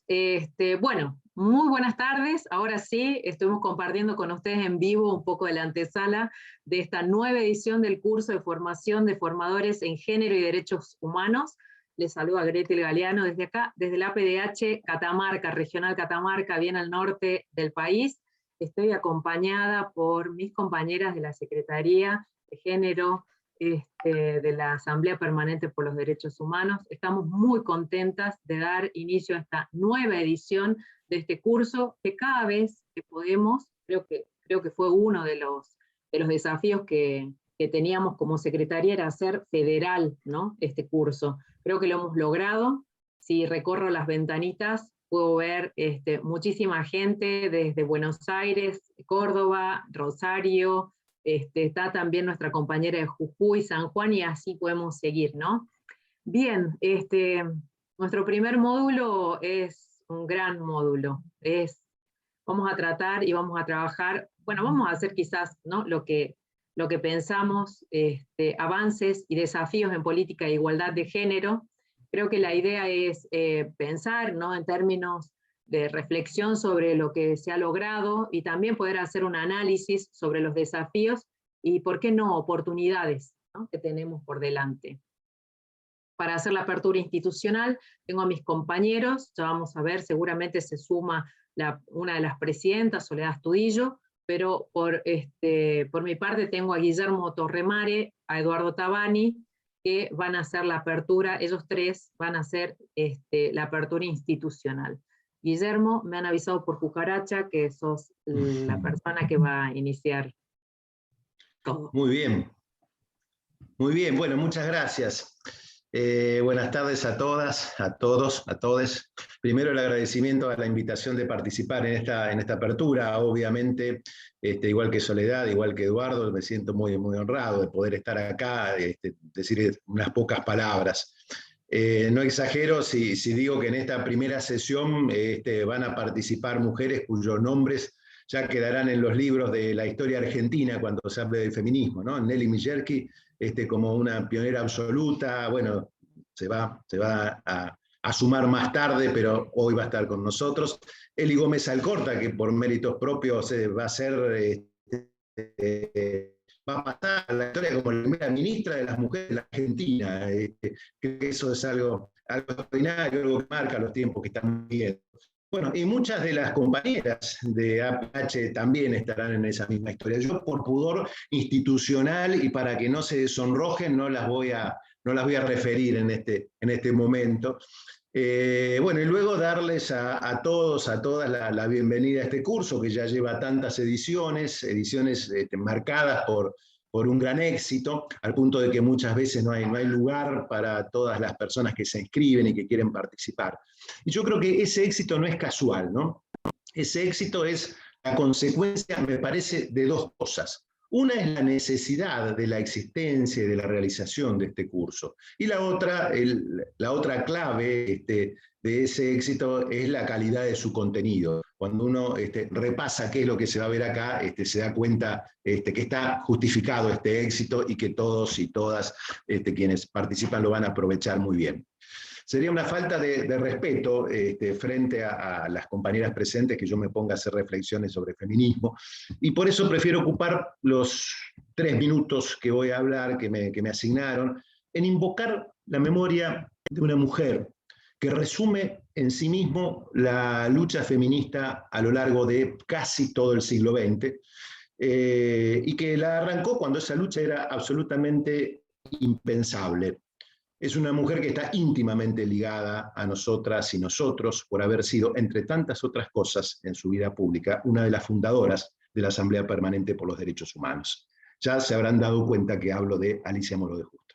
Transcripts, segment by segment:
Bueno, muy buenas tardes. Ahora sí, estuvimos compartiendo con ustedes en vivo un poco de la antesala de esta nueva edición del curso de formación de formadores en género y derechos humanos. Les saluda Gretel Galeano desde acá, desde la APDH Catamarca, Regional Catamarca, bien al norte del país. Estoy acompañada por mis compañeras de la Secretaría de Género, de la Asamblea Permanente por los Derechos Humanos. Estamos muy contentas de dar inicio a esta nueva edición de este curso, que cada vez que podemos, creo que fue uno de los desafíos que teníamos como Secretaría, era hacer federal, ¿no?, este curso. Creo que lo hemos logrado. Si recorro las ventanitas, puedo ver muchísima gente desde Buenos Aires, Córdoba, Rosario, está también nuestra compañera de Jujuy, San Juan, y así podemos seguir, ¿no? Bien, nuestro primer módulo es un gran módulo. Vamos a tratar y vamos a trabajar, bueno, vamos a hacer quizás, ¿no?, lo que pensamos, avances y desafíos en política de igualdad de género. Creo que la idea es pensar, ¿no?, en términos de reflexión sobre lo que se ha logrado, y también poder hacer un análisis sobre los desafíos y, ¿por qué no?, oportunidades, ¿no?, que tenemos por delante. Para hacer la apertura institucional, tengo a mis compañeros, ya vamos a ver, seguramente se suma una de las presidentas, Soledad Astudillo, pero por mi parte tengo a Guillermo Torremare, a Eduardo Tabani, que van a hacer la apertura. Ellos tres van a hacer la apertura institucional. Guillermo, me han avisado por cucaracha que sos la persona que va a iniciar todo. Muy bien, bueno, muchas gracias. Buenas tardes a todas, a todos, a todes. Primero, el agradecimiento a la invitación de participar en esta apertura. Obviamente, igual que Soledad, igual que Eduardo, me siento muy, muy honrado de poder estar acá, decir unas pocas palabras. No exagero si digo que en esta primera sesión van a participar mujeres cuyos nombres ya quedarán en los libros de la historia argentina cuando se hable del feminismo, ¿no? Nelly Millerkis, como una pionera absoluta. Bueno, se va a sumar más tarde, pero hoy va a estar con nosotros. Eli Gómez Alcorta, que por méritos propios va a ser, va a pasar a la historia como la primera ministra de las mujeres de la Argentina. Creo que eso es algo extraordinario, algo que marca los tiempos que están viviendo. Bueno, y muchas de las compañeras de APH también estarán en esa misma historia. Yo, por pudor institucional y para que no se sonrojen, no las voy a referir en este momento. Bueno, y luego darles a todos, a todas la bienvenida a este curso, que ya lleva tantas ediciones marcadas por un gran éxito, al punto de que muchas veces no hay lugar para todas las personas que se inscriben y que quieren participar. Y yo creo que ese éxito no es casual, ¿no? Ese éxito es la consecuencia, me parece, de dos cosas. Una es la necesidad de la existencia y de la realización de este curso. Y la otra clave de ese éxito es la calidad de su contenido. Cuando uno repasa qué es lo que se va a ver acá, se da cuenta que está justificado este éxito y que todos y todas quienes participan lo van a aprovechar muy bien. Sería una falta de respeto frente a las compañeras presentes que yo me ponga a hacer reflexiones sobre feminismo, y por eso prefiero ocupar los 3 minutos que voy a hablar, que me asignaron, en invocar la memoria de una mujer que resume en sí mismo la lucha feminista a lo largo de casi todo el siglo XX, y que la arrancó cuando esa lucha era absolutamente impensable. Es una mujer que está íntimamente ligada a nosotras y nosotros por haber sido, entre tantas otras cosas en su vida pública, una de las fundadoras de la Asamblea Permanente por los Derechos Humanos. Ya se habrán dado cuenta que hablo de Alicia Moró de Justo.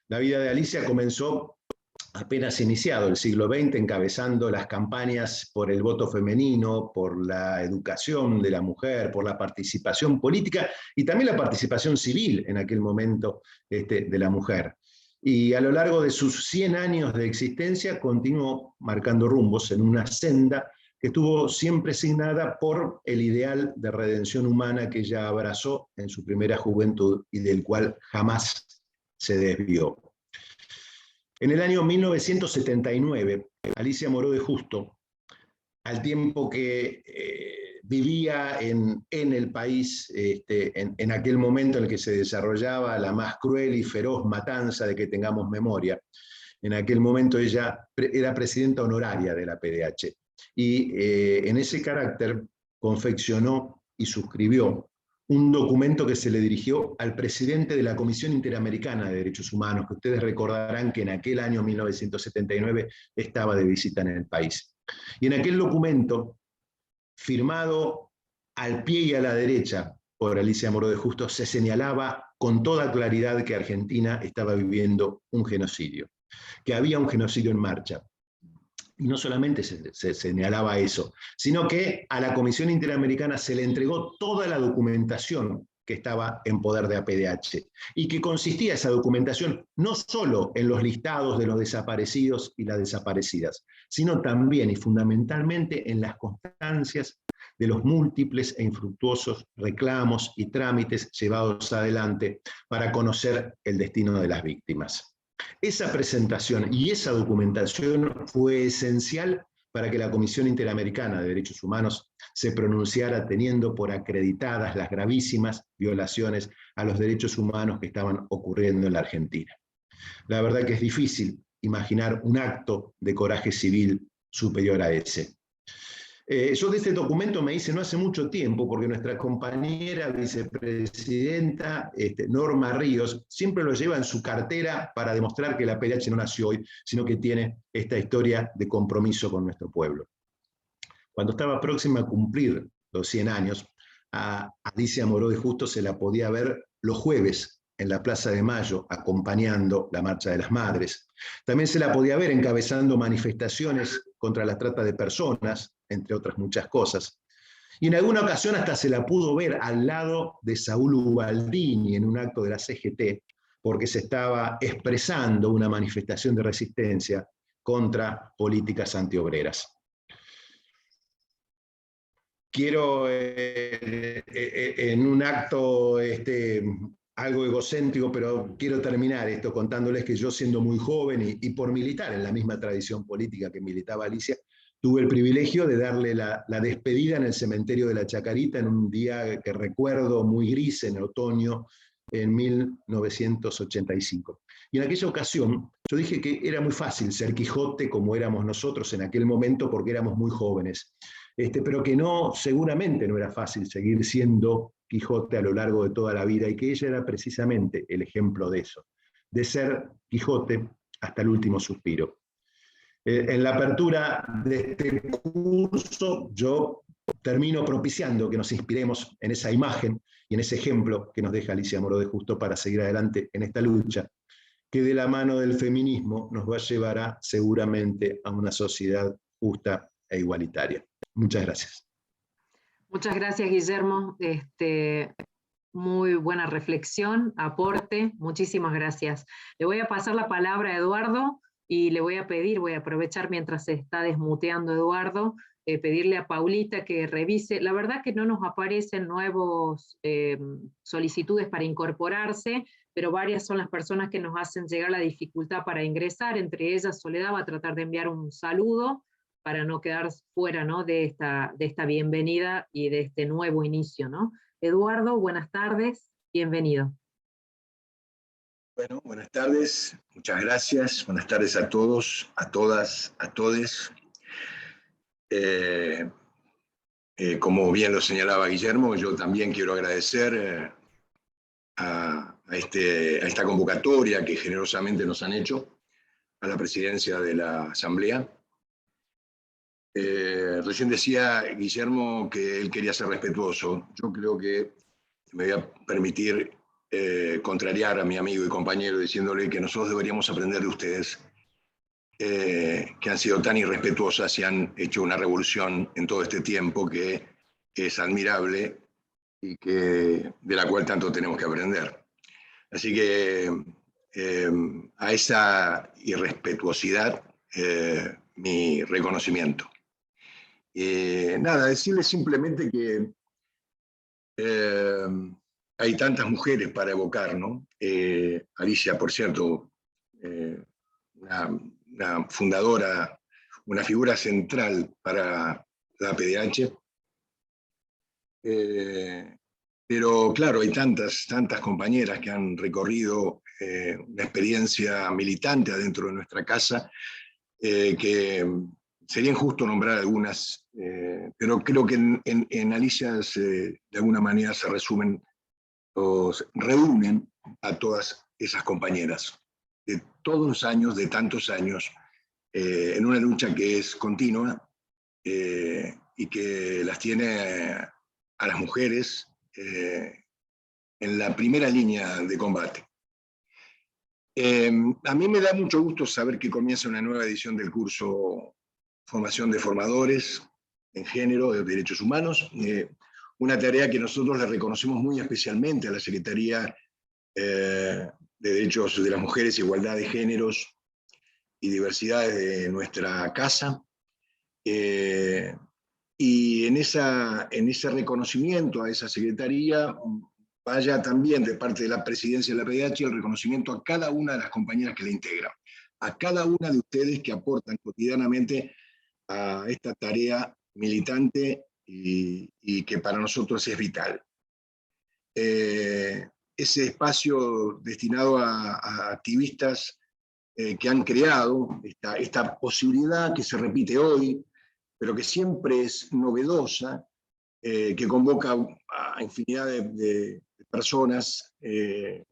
La vida de Alicia comenzó apenas iniciado el siglo XX, encabezando las campañas por el voto femenino, por la educación de la mujer, por la participación política y también la participación civil en aquel momento de la mujer. Y a lo largo de sus 100 años de existencia continuó marcando rumbos en una senda que estuvo siempre signada por el ideal de redención humana que ella abrazó en su primera juventud y del cual jamás se desvió. En el año 1979, Alicia Moró de Justo al tiempo que vivía en el país, en aquel momento en el que se desarrollaba la más cruel y feroz matanza de que tengamos memoria. En aquel momento ella era presidenta honoraria de la PDH y en ese carácter confeccionó y suscribió un documento que se le dirigió al presidente de la Comisión Interamericana de Derechos Humanos, que ustedes recordarán que en aquel año 1979 estaba de visita en el país. Y en aquel documento, firmado al pie y a la derecha por Alicia Moró de Justo, se señalaba con toda claridad que Argentina estaba viviendo un genocidio, que había un genocidio en marcha. Y no solamente se señalaba eso, sino que a la Comisión Interamericana se le entregó toda la documentación que estaba en poder de APDH, y que consistía esa documentación no solo en los listados de los desaparecidos y las desaparecidas, sino también y fundamentalmente en las constancias de los múltiples e infructuosos reclamos y trámites llevados adelante para conocer el destino de las víctimas. Esa presentación y esa documentación fue esencial para que la Comisión Interamericana de Derechos Humanos se pronunciara teniendo por acreditadas las gravísimas violaciones a los derechos humanos que estaban ocurriendo en la Argentina. La verdad que es difícil imaginar un acto de coraje civil superior a ese. Yo de este documento me hice no hace mucho tiempo, porque nuestra compañera vicepresidenta Norma Ríos siempre lo lleva en su cartera para demostrar que la PDH no nació hoy, sino que tiene esta historia de compromiso con nuestro pueblo. Cuando estaba próxima a cumplir los 100 años, a Alicia Moró de Justo se la podía ver los jueves en la Plaza de Mayo acompañando la Marcha de las Madres. También se la podía ver encabezando manifestaciones contra la trata de personas, entre otras muchas cosas. Y en alguna ocasión hasta se la pudo ver al lado de Saúl Ubaldini en un acto de la CGT, porque se estaba expresando una manifestación de resistencia contra políticas antiobreras. Quiero, en un acto algo egocéntrico, pero quiero terminar esto contándoles que yo, siendo muy joven y por militar en la misma tradición política que militaba Alicia, tuve el privilegio de darle la despedida en el cementerio de la Chacarita en un día que recuerdo muy gris, en otoño, en 1985. Y en aquella ocasión yo dije que era muy fácil ser Quijote como éramos nosotros en aquel momento, porque éramos muy jóvenes, pero que no, seguramente no era fácil seguir siendo Quijote a lo largo de toda la vida, y que ella era precisamente el ejemplo de eso, de ser Quijote hasta el último suspiro. En la apertura de este curso yo termino propiciando que nos inspiremos en esa imagen y en ese ejemplo que nos deja Alicia Moró de Justo para seguir adelante en esta lucha, que de la mano del feminismo nos va a llevar seguramente a una sociedad justa e igualitaria. Muchas gracias. Muchas gracias, Guillermo. Muy buena reflexión, aporte. Muchísimas gracias. Le voy a pasar la palabra a Eduardo y le voy a pedir, voy a aprovechar mientras se está desmuteando Eduardo, pedirle a Paulita que revise. La verdad que no nos aparecen nuevos solicitudes para incorporarse, pero varias son las personas que nos hacen llegar la dificultad para ingresar. Entre ellas, Soledad va a tratar de enviar un saludo para no quedar fuera, ¿no?, de esta bienvenida y de este nuevo inicio, ¿no? Eduardo, buenas tardes, bienvenido. Bueno, buenas tardes, muchas gracias. Buenas tardes a todos, a todas, a todes. Como bien lo señalaba Guillermo, yo también quiero agradecer a esta convocatoria que generosamente nos han hecho, a la presidencia de la Asamblea. Recién decía Guillermo que él quería ser respetuoso. Yo creo que me voy a permitir contrariar a mi amigo y compañero diciéndole que nosotros deberíamos aprender de ustedes, que han sido tan irrespetuosas y han hecho una revolución en todo este tiempo que es admirable y de la cual tanto tenemos que aprender. Así que a esa irrespetuosidad mi reconocimiento. Nada, decirles simplemente que hay tantas mujeres para evocar, ¿no? Alicia, por cierto, una fundadora, una figura central para la PDH. Pero claro, hay tantas compañeras que han recorrido una experiencia militante adentro de nuestra casa, que sería injusto nombrar algunas, pero creo que en Alicia de alguna manera se resumen o se reúnen a todas esas compañeras de todos los años, de tantos años, en una lucha que es continua y que las tiene a las mujeres en la primera línea de combate. A mí me da mucho gusto saber que comienza una nueva edición del curso Formación de Formadores en Género de Derechos Humanos, una tarea que nosotros le reconocemos muy especialmente a la Secretaría de Derechos de las Mujeres, Igualdad de Géneros y Diversidades de nuestra casa. Y en ese reconocimiento a esa Secretaría vaya también de parte de la Presidencia de la PDH el reconocimiento a cada una de las compañeras que la integran, a cada una de ustedes que aportan cotidianamente a esta tarea militante y que para nosotros es vital. Ese espacio destinado a activistas que han creado esta posibilidad que se repite hoy, pero que siempre es novedosa, que convoca a infinidad de personas de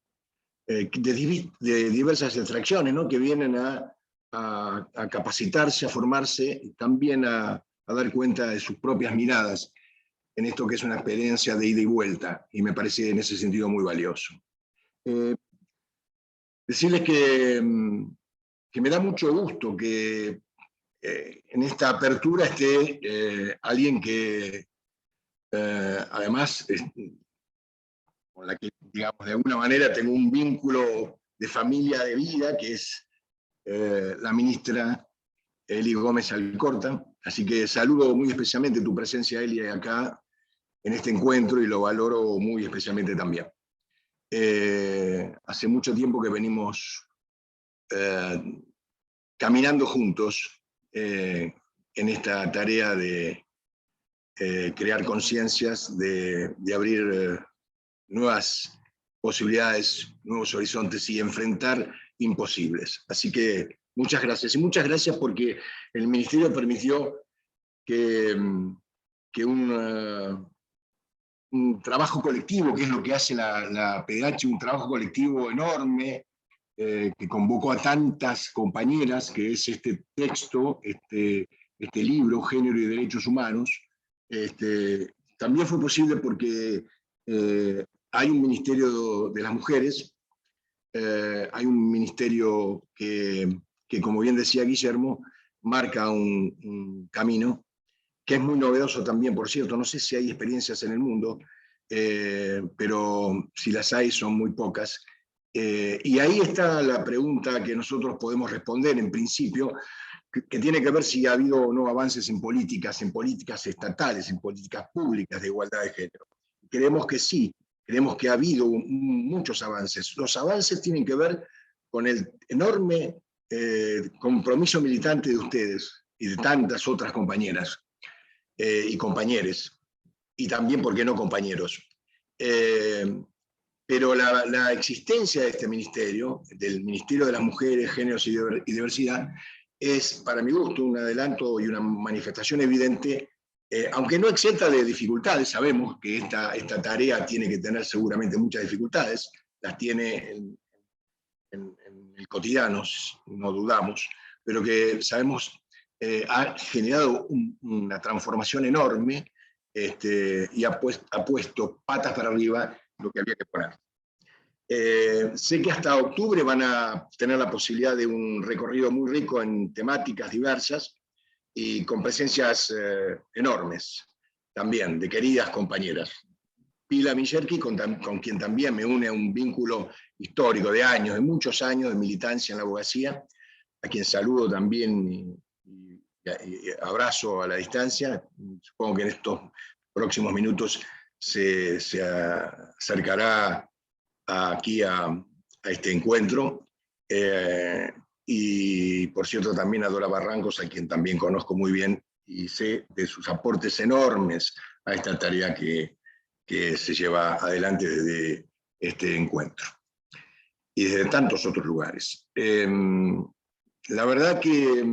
diversas extracciones, ¿no? Que vienen a capacitarse, a formarse y también a dar cuenta de sus propias miradas en esto que es una experiencia de ida y vuelta, y me parece en ese sentido muy valioso. Decirles que me da mucho gusto que en esta apertura esté alguien que además con la que, digamos, de alguna manera tengo un vínculo de familia de vida, que es la ministra Eli Gómez Alcorta. Así que saludo muy especialmente tu presencia, Eli, acá en este encuentro y lo valoro muy especialmente también. Hace mucho tiempo que venimos caminando juntos en esta tarea de crear conciencias, de abrir nuevas posibilidades, nuevos horizontes y enfrentar imposibles. Así que muchas gracias. Y muchas gracias porque el Ministerio permitió que un trabajo colectivo, que es lo que hace la PDH, un trabajo colectivo enorme, que convocó a tantas compañeras, que es este texto, este libro, Género y Derechos Humanos, también fue posible porque hay un Ministerio de las Mujeres, hay un ministerio que, como bien decía Guillermo, marca un camino, que es muy novedoso también, por cierto. No sé si hay experiencias en el mundo, pero si las hay son muy pocas. Y ahí está la pregunta que nosotros podemos responder en principio, que tiene que ver si ha habido o no avances en políticas estatales, en políticas públicas de igualdad de género. Creemos que sí, creemos que ha habido muchos avances. Los avances tienen que ver con el enorme compromiso militante de ustedes y de tantas otras compañeras y compañeros, y también, ¿por qué no, compañeros? Pero la existencia de este ministerio, del Ministerio de las Mujeres, Géneros y Diversidad, es, para mi gusto, un adelanto y una manifestación evidente, aunque no exenta de dificultades. Sabemos que esta tarea tiene que tener seguramente muchas dificultades, las tiene en el cotidiano, no dudamos, pero que sabemos ha generado una transformación enorme y ha puesto patas para arriba lo que había que poner. Sé que hasta octubre van a tener la posibilidad de un recorrido muy rico en temáticas diversas y con presencias enormes también de queridas compañeras. Pila Millerki, con quien también me une un vínculo histórico de años, de muchos años de militancia en la abogacía, a quien saludo también y abrazo a la distancia. Supongo que en estos próximos minutos se acercará aquí a este encuentro. Y por cierto también a Dora Barrancos, a quien también conozco muy bien y sé de sus aportes enormes a esta tarea que se lleva adelante desde este encuentro y desde tantos otros lugares. La verdad que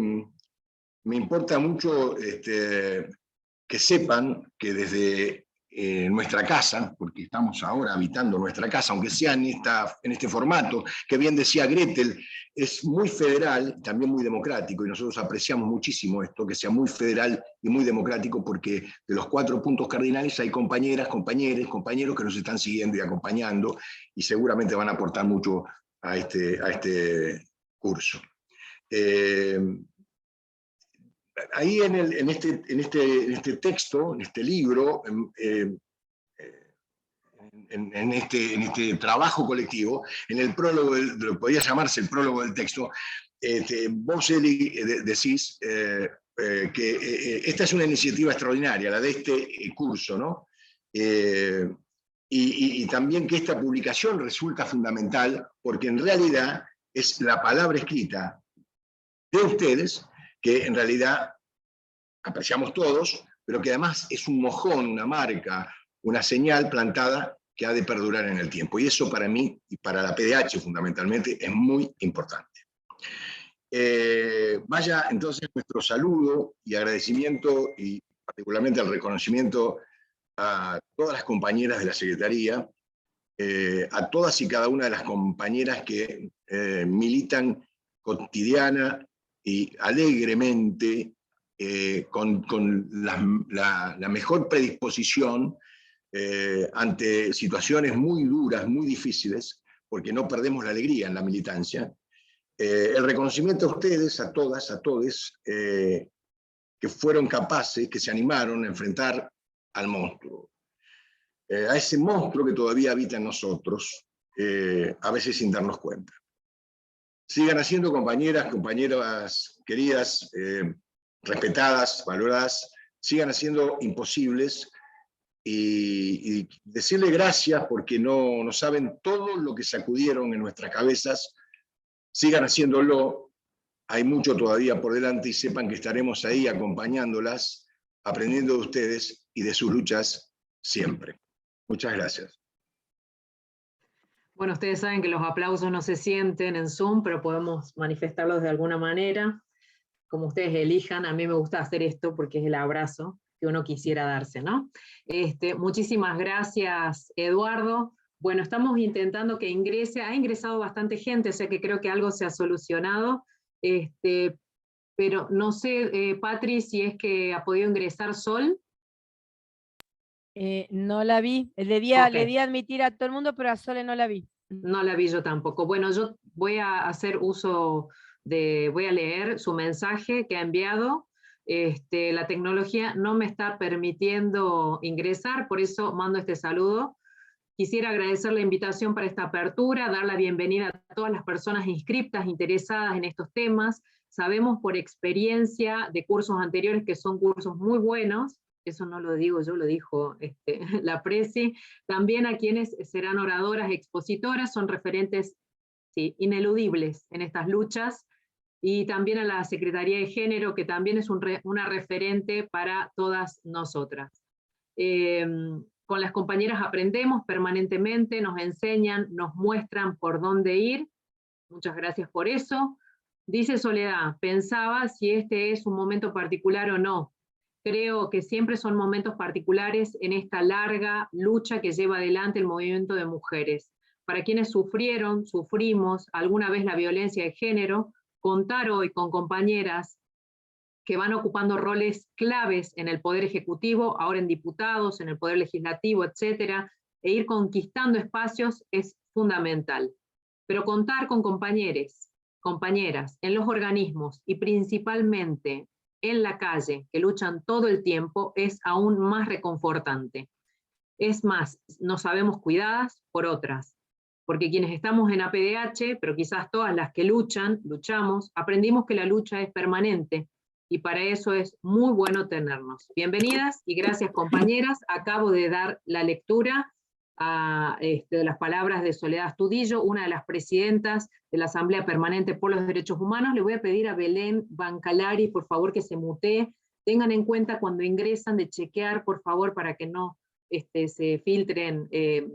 me importa mucho que sepan que desde nuestra casa, porque estamos ahora habitando nuestra casa, aunque sea en este formato, que bien decía Gretel, es muy federal, también muy democrático, y nosotros apreciamos muchísimo esto, que sea muy federal y muy democrático, porque de los 4 puntos cardinales hay compañeras, compañeros que nos están siguiendo y acompañando, y seguramente van a aportar mucho a este curso. Ahí en este texto, en este libro, en este trabajo colectivo, en el prólogo, lo que podría llamarse el prólogo del texto, vos, Eli, decís que esta es una iniciativa extraordinaria, la de este curso, ¿no? Y también que esta publicación resulta fundamental porque en realidad es la palabra escrita de ustedes, que en realidad apreciamos todos, pero que además es un mojón, una marca, una señal plantada que ha de perdurar en el tiempo. Y eso para mí, y para la PDH fundamentalmente, es muy importante. Vaya entonces nuestro saludo y agradecimiento, y particularmente el reconocimiento a todas las compañeras de la Secretaría, a todas y cada una de las compañeras que militan cotidiana y alegremente, con la mejor predisposición ante situaciones muy duras, muy difíciles, porque no perdemos la alegría en la militancia. El reconocimiento a ustedes, a todas, a todes, que fueron capaces, que se animaron a enfrentar al monstruo. A ese monstruo que todavía habita en nosotros, a veces sin darnos cuenta. Sigan haciendo, compañeras queridas, respetadas, valoradas, sigan haciendo imposibles, y decirle gracias porque no saben todo lo que sacudieron en nuestras cabezas. Sigan haciéndolo, hay mucho todavía por delante, y sepan que estaremos ahí acompañándolas, aprendiendo de ustedes y de sus luchas siempre. Muchas gracias. Bueno, ustedes saben que los aplausos no se sienten en Zoom, pero podemos manifestarlos de alguna manera, como ustedes elijan. A mí me gusta hacer esto porque es el abrazo que uno quisiera darse, ¿no? Muchísimas gracias, Eduardo. Bueno, estamos intentando que ingrese, ha ingresado bastante gente, o sea que creo que algo se ha solucionado, pero no sé, Patri, si es que ha podido ingresar Sol. No la vi. Le di a admitir a todo el mundo, pero a Sole no la vi. No la vi yo tampoco. Bueno, yo voy a hacer uso voy a leer su mensaje que ha enviado. La tecnología no me está permitiendo ingresar, por eso mando este saludo. Quisiera agradecer la invitación para esta apertura, dar la bienvenida a todas las personas inscriptas, interesadas en estos temas. Sabemos por experiencia de cursos anteriores que son cursos muy buenos, eso no lo digo yo, lo dijo la Presi. También a quienes serán oradoras, expositoras, son referentes ineludibles en estas luchas, y también a la Secretaría de Género, que también es una referente para todas nosotras. Con las compañeras aprendemos permanentemente, nos enseñan, nos muestran por dónde ir. Muchas gracias por eso. Dice Soledad, pensaba si este es un momento particular o no. Creo que siempre son momentos particulares en esta larga lucha que lleva adelante el movimiento de mujeres. Para quienes sufrimos alguna vez la violencia de género, contar hoy con compañeras que van ocupando roles claves en el Poder Ejecutivo, ahora en diputados, en el Poder Legislativo, etcétera, e ir conquistando espacios es fundamental. Pero contar con compañeras en los organismos y principalmente en la calle, que luchan todo el tiempo, es aún más reconfortante. Es más, nos sabemos cuidadas por otras, porque quienes estamos en APDH, pero quizás todas las que luchamos, aprendimos que la lucha es permanente, y para eso es muy bueno tenernos. Bienvenidas y gracias, compañeras. Acabo de dar la lectura de las palabras de Soledad Astudillo, una de las presidentas de la Asamblea Permanente por los Derechos Humanos. Le voy a pedir a Belén Bancalari, por favor, que se mutee, tengan en cuenta cuando ingresan de chequear, por favor, para que no se filtren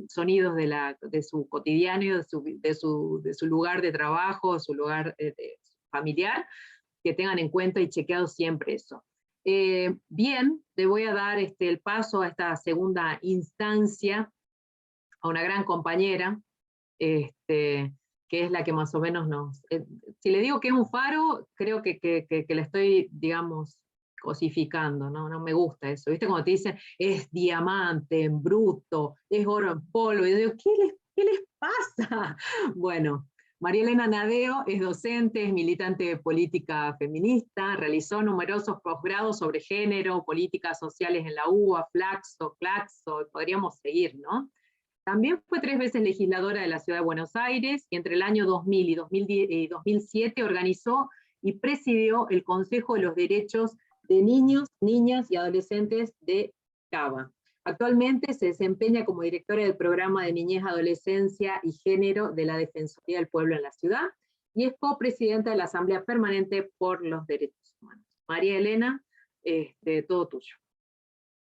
sonidos de su cotidiano, de su lugar de trabajo, su lugar familiar, que tengan en cuenta y chequeado siempre eso. Bien, le voy a dar el paso a esta segunda instancia, a una gran compañera, que es la que más o menos si le digo que es un faro, creo que la estoy, digamos, cosificando, ¿no? No me gusta eso. ¿Viste? Cuando te dicen, es diamante en bruto, es oro en polvo, y yo digo, ¿qué les pasa? Bueno, María Elena Nadeo es docente, es militante de política feminista, realizó numerosos posgrados sobre género, políticas sociales en la UBA, Flaxo, Claxo, podríamos seguir, ¿no? También fue 3 veces legisladora de la Ciudad de Buenos Aires, y entre el año 2000 y 2007 organizó y presidió el Consejo de los Derechos de Niños, Niñas y Adolescentes de Cava. Actualmente se desempeña como directora del programa de Niñez, Adolescencia y Género de la Defensoría del Pueblo en la ciudad, y es copresidenta de la Asamblea Permanente por los Derechos Humanos. María Elena, todo tuyo.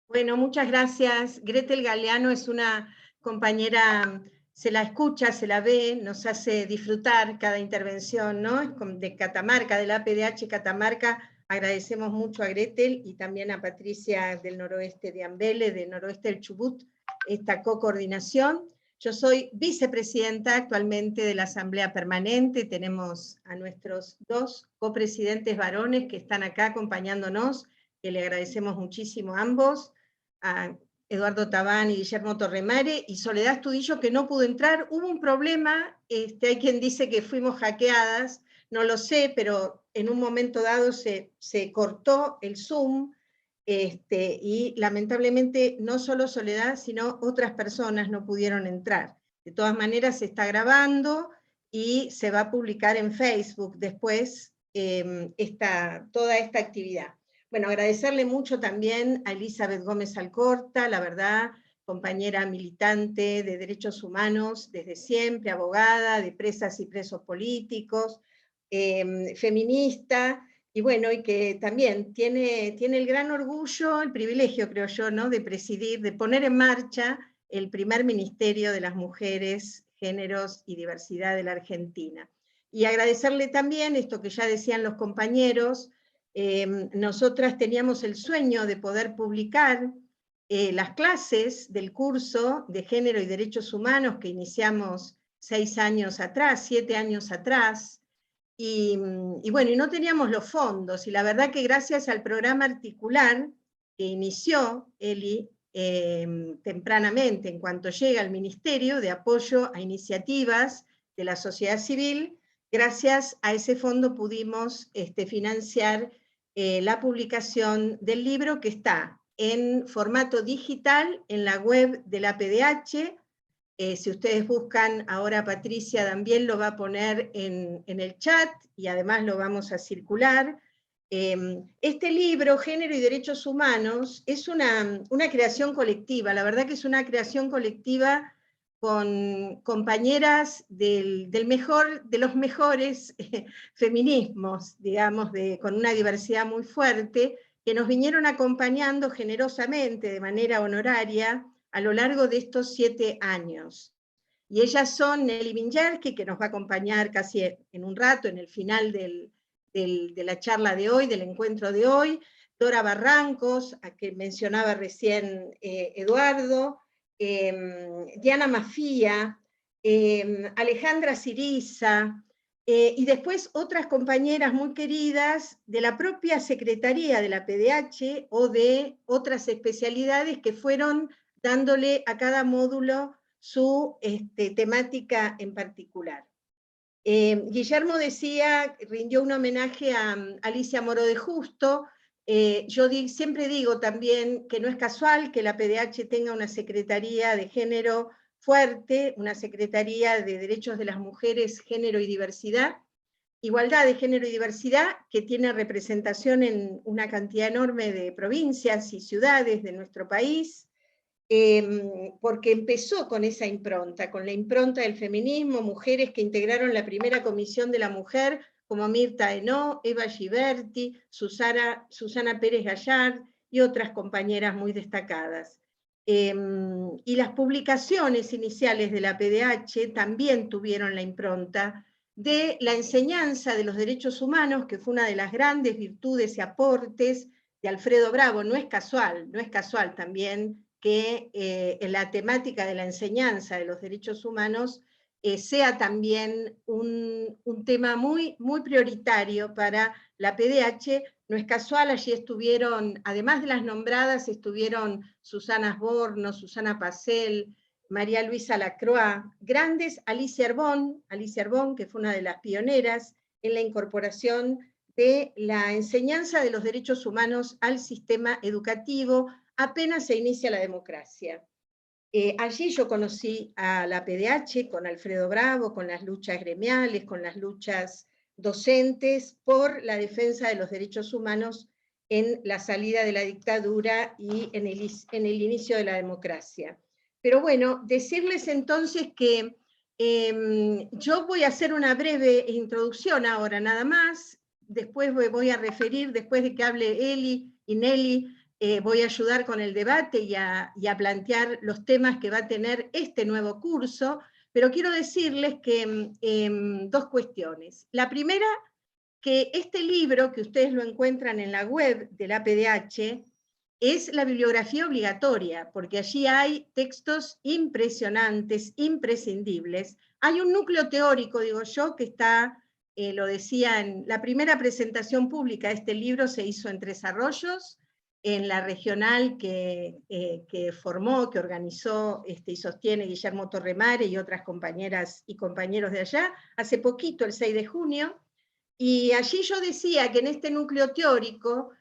Bueno, muchas gracias. Gretel Galeano es una compañera, se la escucha, se la ve, nos hace disfrutar cada intervención, ¿no? De Catamarca, de la APDH Catamarca. Agradecemos mucho a Gretel y también a Patricia del noroeste de Ambele, del noroeste del Chubut, esta co-coordinación. Yo soy vicepresidenta actualmente de la Asamblea Permanente, tenemos a nuestros 2 copresidentes varones que están acá acompañándonos, que le agradecemos muchísimo a ambos, a Eduardo Tabán y Guillermo Torremare, y Soledad Estudillo, que no pudo entrar. Hubo un problema, hay quien dice que fuimos hackeadas, no lo sé, pero en un momento dado se cortó el Zoom, y lamentablemente no solo Soledad, sino otras personas no pudieron entrar. De todas maneras se está grabando y se va a publicar en Facebook después toda esta actividad. Bueno, agradecerle mucho también a Elizabeth Gómez Alcorta, la verdad, compañera militante de derechos humanos desde siempre, abogada de presas y presos políticos, feminista, y bueno, y que también tiene el gran orgullo, el privilegio, creo yo, ¿no?, de presidir, de poner en marcha el primer Ministerio de las Mujeres, Géneros y Diversidad de la Argentina. Y agradecerle también esto que ya decían los compañeros. Nosotras teníamos el sueño de poder publicar las clases del curso de Género y Derechos Humanos que iniciamos 7 años atrás, y bueno, y no teníamos los fondos, y la verdad que gracias al programa articular que inició Eli tempranamente, en cuanto llega al Ministerio, de apoyo a iniciativas de la sociedad civil, gracias a ese fondo pudimos financiar la publicación del libro, que está en formato digital en la web de la APDH. Si ustedes buscan, ahora Patricia también lo va a poner en el chat, y además lo vamos a circular. Este libro, Género y Derechos Humanos, es una creación colectiva. La verdad que es una creación colectiva con compañeras de los mejores feminismos, digamos, con una diversidad muy fuerte, que nos vinieron acompañando generosamente, de manera honoraria, a lo largo de estos 7 años. Y ellas son Nelly Mingerski, que nos va a acompañar casi en un rato, en el final de la charla de hoy, del encuentro de hoy, Dora Barrancos, a que mencionaba recién Eduardo, Diana Mafía, Alejandra Siriza, y después otras compañeras muy queridas de la propia Secretaría de la PDH o de otras especialidades que fueron dándole a cada módulo su temática en particular. Guillermo rindió un homenaje a Alicia Moro de Justo. Yo siempre digo también que no es casual que la PDH tenga una Secretaría de Género fuerte, una Secretaría de Derechos de las Mujeres, Género y Diversidad, Igualdad de Género y Diversidad, que tiene representación en una cantidad enorme de provincias y ciudades de nuestro país, porque empezó con esa impronta, con la impronta del feminismo, mujeres que integraron la primera Comisión de la Mujer como Mirta Henó, Eva Giberti, Susana Pérez Gallard y otras compañeras muy destacadas. Y las publicaciones iniciales de la PDH también tuvieron la impronta de la enseñanza de los derechos humanos, que fue una de las grandes virtudes y aportes de Alfredo Bravo. No es casual también que en la temática de la enseñanza de los derechos humanos sea también un tema muy, muy prioritario para la PDH. No es casual, allí estuvieron, además de las nombradas, estuvieron Susana Asborno, Susana Pacel, María Luisa Lacroix, grandes, Alicia Arbón, que fue una de las pioneras en la incorporación de la enseñanza de los derechos humanos al sistema educativo, apenas se inicia la democracia. Allí yo conocí a la PDH con Alfredo Bravo, con las luchas gremiales, con las luchas docentes por la defensa de los derechos humanos en la salida de la dictadura y en el inicio de la democracia. Pero bueno, decirles entonces que yo voy a hacer una breve introducción ahora nada más, después voy a referir, después de que hable Eli y Nelly, voy a ayudar con el debate y a plantear los temas que va a tener este nuevo curso, pero quiero decirles que dos cuestiones. La primera, que este libro, que ustedes lo encuentran en la web de la PDH, es la bibliografía obligatoria, porque allí hay textos impresionantes, imprescindibles. Hay un núcleo teórico, digo yo, que está, lo decía en la primera presentación pública de este libro, se hizo en Tres Arroyos, en la regional que formó, que organizó y sostiene Guillermo Torremare y otras compañeras y compañeros de allá, hace poquito, el 6 de junio, y allí yo decía que en este núcleo teórico,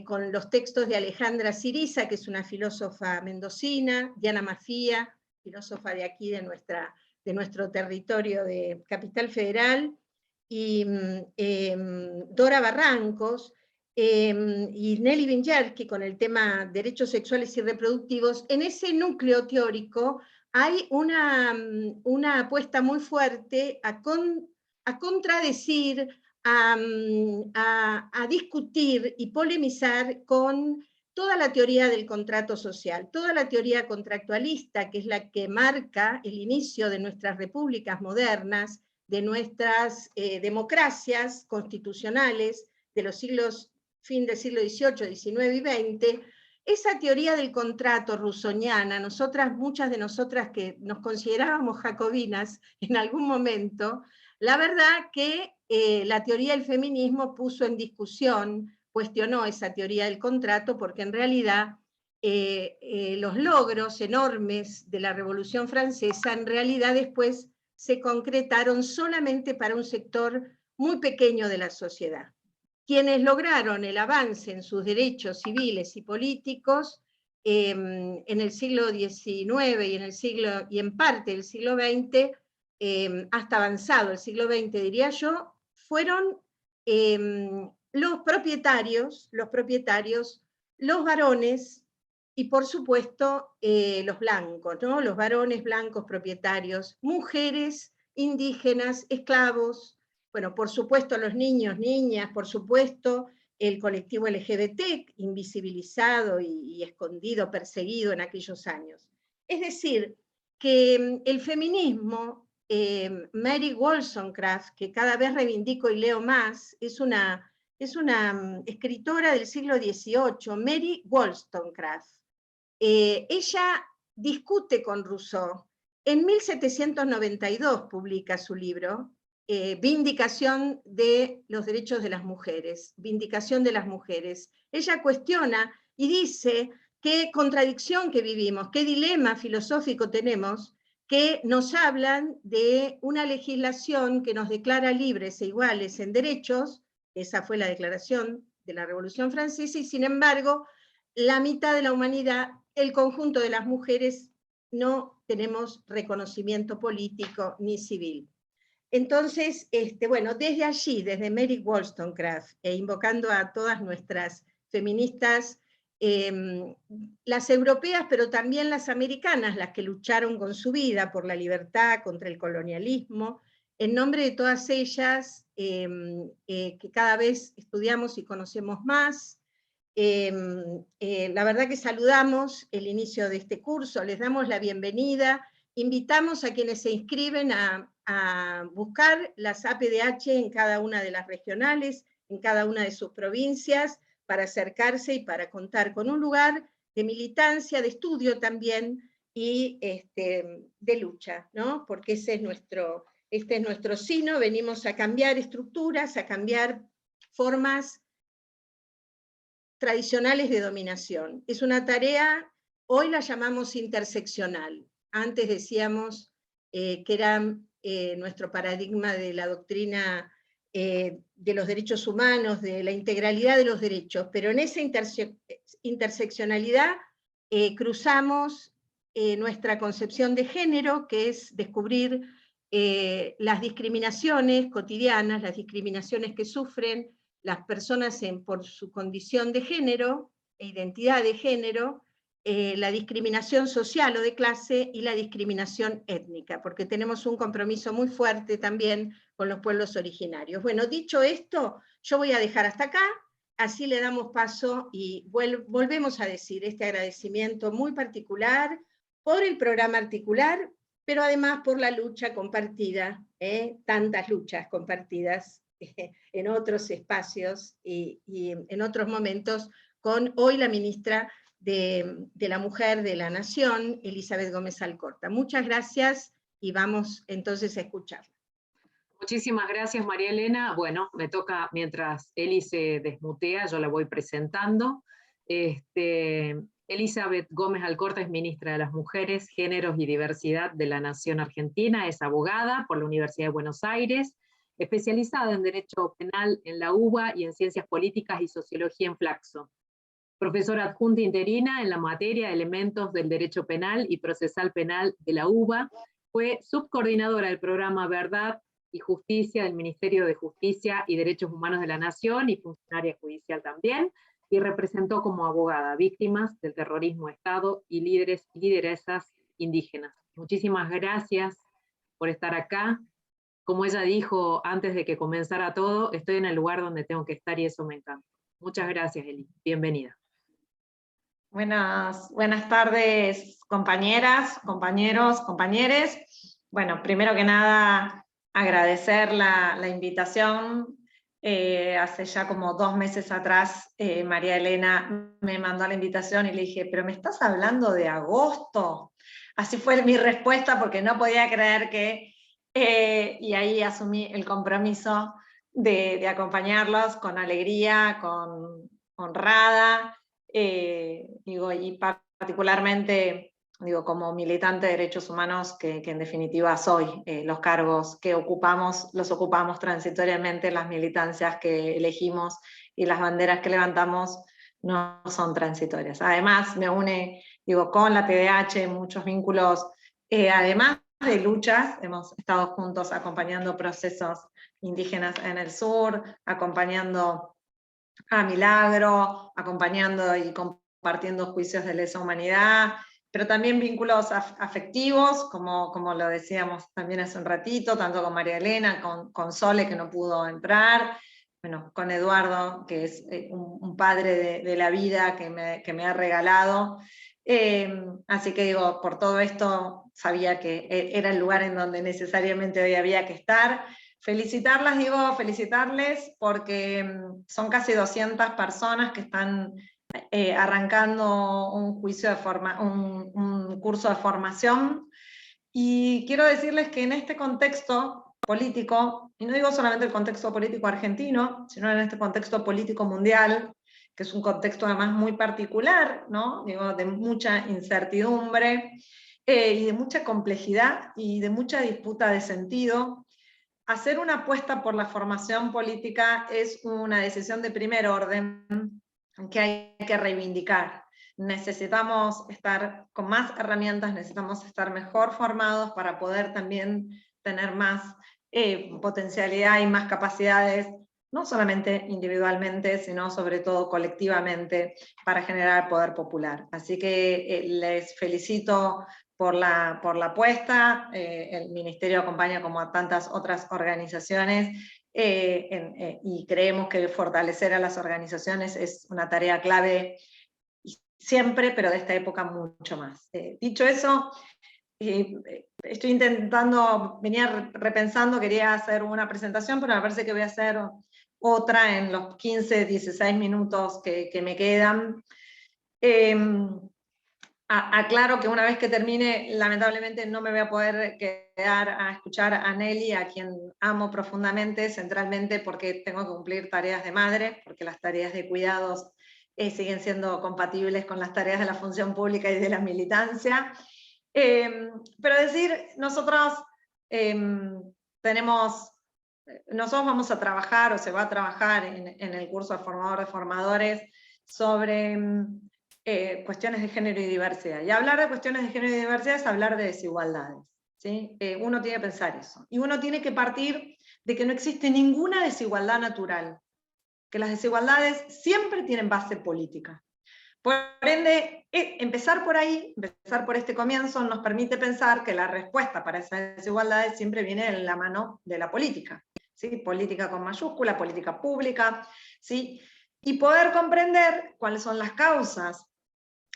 con los textos de Alejandra Siriza, que es una filósofa mendocina, Diana Mafía, filósofa de aquí, de nuestro territorio de Capital Federal, y Dora Barrancos, y Nelly Vinyarski con el tema derechos sexuales y reproductivos. En ese núcleo teórico hay una apuesta muy fuerte a contradecir, a discutir y polemizar con toda la teoría del contrato social, toda la teoría contractualista, que es la que marca el inicio de nuestras repúblicas modernas, de nuestras democracias constitucionales, de los fin del siglo XVIII, XIX y XX, esa teoría del contrato rusoniana, muchas de nosotras que nos considerábamos jacobinas en algún momento, la verdad que la teoría del feminismo puso en discusión, cuestionó esa teoría del contrato, porque en realidad los logros enormes de la Revolución Francesa en realidad después se concretaron solamente para un sector muy pequeño de la sociedad. Quienes lograron el avance en sus derechos civiles y políticos en el siglo XIX y en parte del siglo XX, hasta avanzado el siglo XX, diría yo, fueron los propietarios, los varones y por supuesto los blancos, ¿no? Los varones blancos propietarios, mujeres, indígenas, esclavos, bueno, por supuesto los niños, niñas, por supuesto el colectivo LGBT, invisibilizado y escondido, perseguido en aquellos años. Es decir, que el feminismo, Mary Wollstonecraft, que cada vez reivindico y leo más, es una escritora del siglo XVIII, Mary Wollstonecraft. Ella discute con Rousseau. En 1792 publica su libro, Vindicación de los derechos de las mujeres, Vindicación de las mujeres. Ella cuestiona y dice qué contradicción que vivimos, qué dilema filosófico tenemos, que nos hablan de una legislación que nos declara libres e iguales en derechos, esa fue la declaración de la Revolución Francesa, y sin embargo, la mitad de la humanidad, el conjunto de las mujeres, no tenemos reconocimiento político ni civil. Entonces, bueno, desde allí, desde Mary Wollstonecraft, e invocando a todas nuestras feministas, las europeas, pero también las americanas, las que lucharon con su vida por la libertad, contra el colonialismo, en nombre de todas ellas, que cada vez estudiamos y conocemos más, la verdad que saludamos el inicio de este curso, les damos la bienvenida, invitamos a quienes se inscriben a buscar las APDH en cada una de las regionales, en cada una de sus provincias, para acercarse y para contar con un lugar de militancia, de estudio también, y de lucha, ¿no? Porque este es nuestro sino, venimos a cambiar estructuras, a cambiar formas tradicionales de dominación. Es una tarea, hoy la llamamos interseccional. Antes decíamos que era nuestro paradigma de la doctrina de los derechos humanos, de la integralidad de los derechos, pero en esa interseccionalidad cruzamos nuestra concepción de género, que es descubrir las discriminaciones cotidianas, las discriminaciones que sufren las personas por su condición de género e identidad de género, la discriminación social o de clase y la discriminación étnica, porque tenemos un compromiso muy fuerte también con los pueblos originarios. Bueno, dicho esto, yo voy a dejar hasta acá, así le damos paso y volvemos a decir este agradecimiento muy particular por el programa articular, pero además por la lucha compartida, tantas luchas compartidas en otros espacios y en otros momentos, con hoy la ministra de la Mujer de la Nación, Elizabeth Gómez Alcorta. Muchas gracias y vamos entonces a escuchar. Muchísimas gracias, María Elena. Bueno, me toca, mientras Eli se desmutea, yo la voy presentando. Elizabeth Gómez Alcorta es ministra de las Mujeres, Géneros y Diversidad de la Nación Argentina, es abogada por la Universidad de Buenos Aires, especializada en Derecho Penal en la UBA y en Ciencias Políticas y Sociología en Flaxo. Profesora adjunta interina en la materia de elementos del Derecho Penal y Procesal Penal de la UBA, fue subcoordinadora del programa Verdad y Justicia del Ministerio de Justicia y Derechos Humanos de la Nación y funcionaria judicial también, y representó como abogada víctimas del terrorismo de Estado y líderes y lideresas indígenas. Muchísimas gracias por estar acá. Como ella dijo antes de que comenzara todo, estoy en el lugar donde tengo que estar y eso me encanta. Muchas gracias, Eli. Bienvenida. Buenas tardes, compañeras, compañeros, compañeres. Bueno, primero que nada, agradecer la invitación. Hace ya como 2 meses atrás, María Elena me mandó la invitación y le dije, pero ¿me estás hablando de agosto? Así fue mi respuesta porque no podía creer que... y ahí asumí el compromiso de acompañarlos con alegría, con honrada, y particularmente como militante de derechos humanos, que en definitiva soy. Los cargos que ocupamos, los ocupamos transitoriamente, las militancias que elegimos y las banderas que levantamos no son transitorias. Además me une con la PDH muchos vínculos, además de luchas, hemos estado juntos acompañando procesos indígenas en el sur, acompañando a Milagro, acompañando y compartiendo juicios de lesa humanidad, pero también vínculos afectivos, como lo decíamos también hace un ratito, tanto con María Elena, con Sole, que no pudo entrar, bueno, con Eduardo, que es un padre de la vida que me ha regalado. Así que por todo esto sabía que era el lugar en donde necesariamente hoy había que estar. Felicitarles porque son casi 200 personas que están arrancando un curso de formación, y quiero decirles que en este contexto político, y no digo solamente el contexto político argentino, sino en este contexto político mundial, que es un contexto además muy particular, ¿no? De mucha incertidumbre, y de mucha complejidad, y de mucha disputa de sentido, hacer una apuesta por la formación política es una decisión de primer orden que hay que reivindicar. Necesitamos estar con más herramientas, necesitamos estar mejor formados para poder también tener más potencialidad y más capacidades, no solamente individualmente, sino sobre todo colectivamente, para generar poder popular. Así que les felicito por la apuesta. El Ministerio acompaña como a tantas otras organizaciones, y creemos que fortalecer a las organizaciones es una tarea clave siempre, pero de esta época mucho más. Dicho eso, estoy intentando, venía repensando, quería hacer una presentación, pero me parece que voy a hacer otra en los 15, 16 minutos que me quedan. Aclaro que una vez que termine, lamentablemente no me voy a poder quedar a escuchar a Nelly, a quien amo profundamente, centralmente porque tengo que cumplir tareas de madre, porque las tareas de cuidados siguen siendo compatibles con las tareas de la función pública y de la militancia. Pero decir, nosotros vamos a trabajar, o se va a trabajar en el curso de formador de formadores, sobre cuestiones de género y diversidad. Y hablar de cuestiones de género y diversidad es hablar de desigualdades, ¿sí? Uno tiene que pensar eso. Y uno tiene que partir de que no existe ninguna desigualdad natural, que las desigualdades siempre tienen base política. Por ende, empezar por ahí, empezar por este comienzo, nos permite pensar que la respuesta para esas desigualdades siempre viene en la mano de la política, ¿sí? Política con mayúscula, política pública, ¿sí? Y poder comprender cuáles son las causas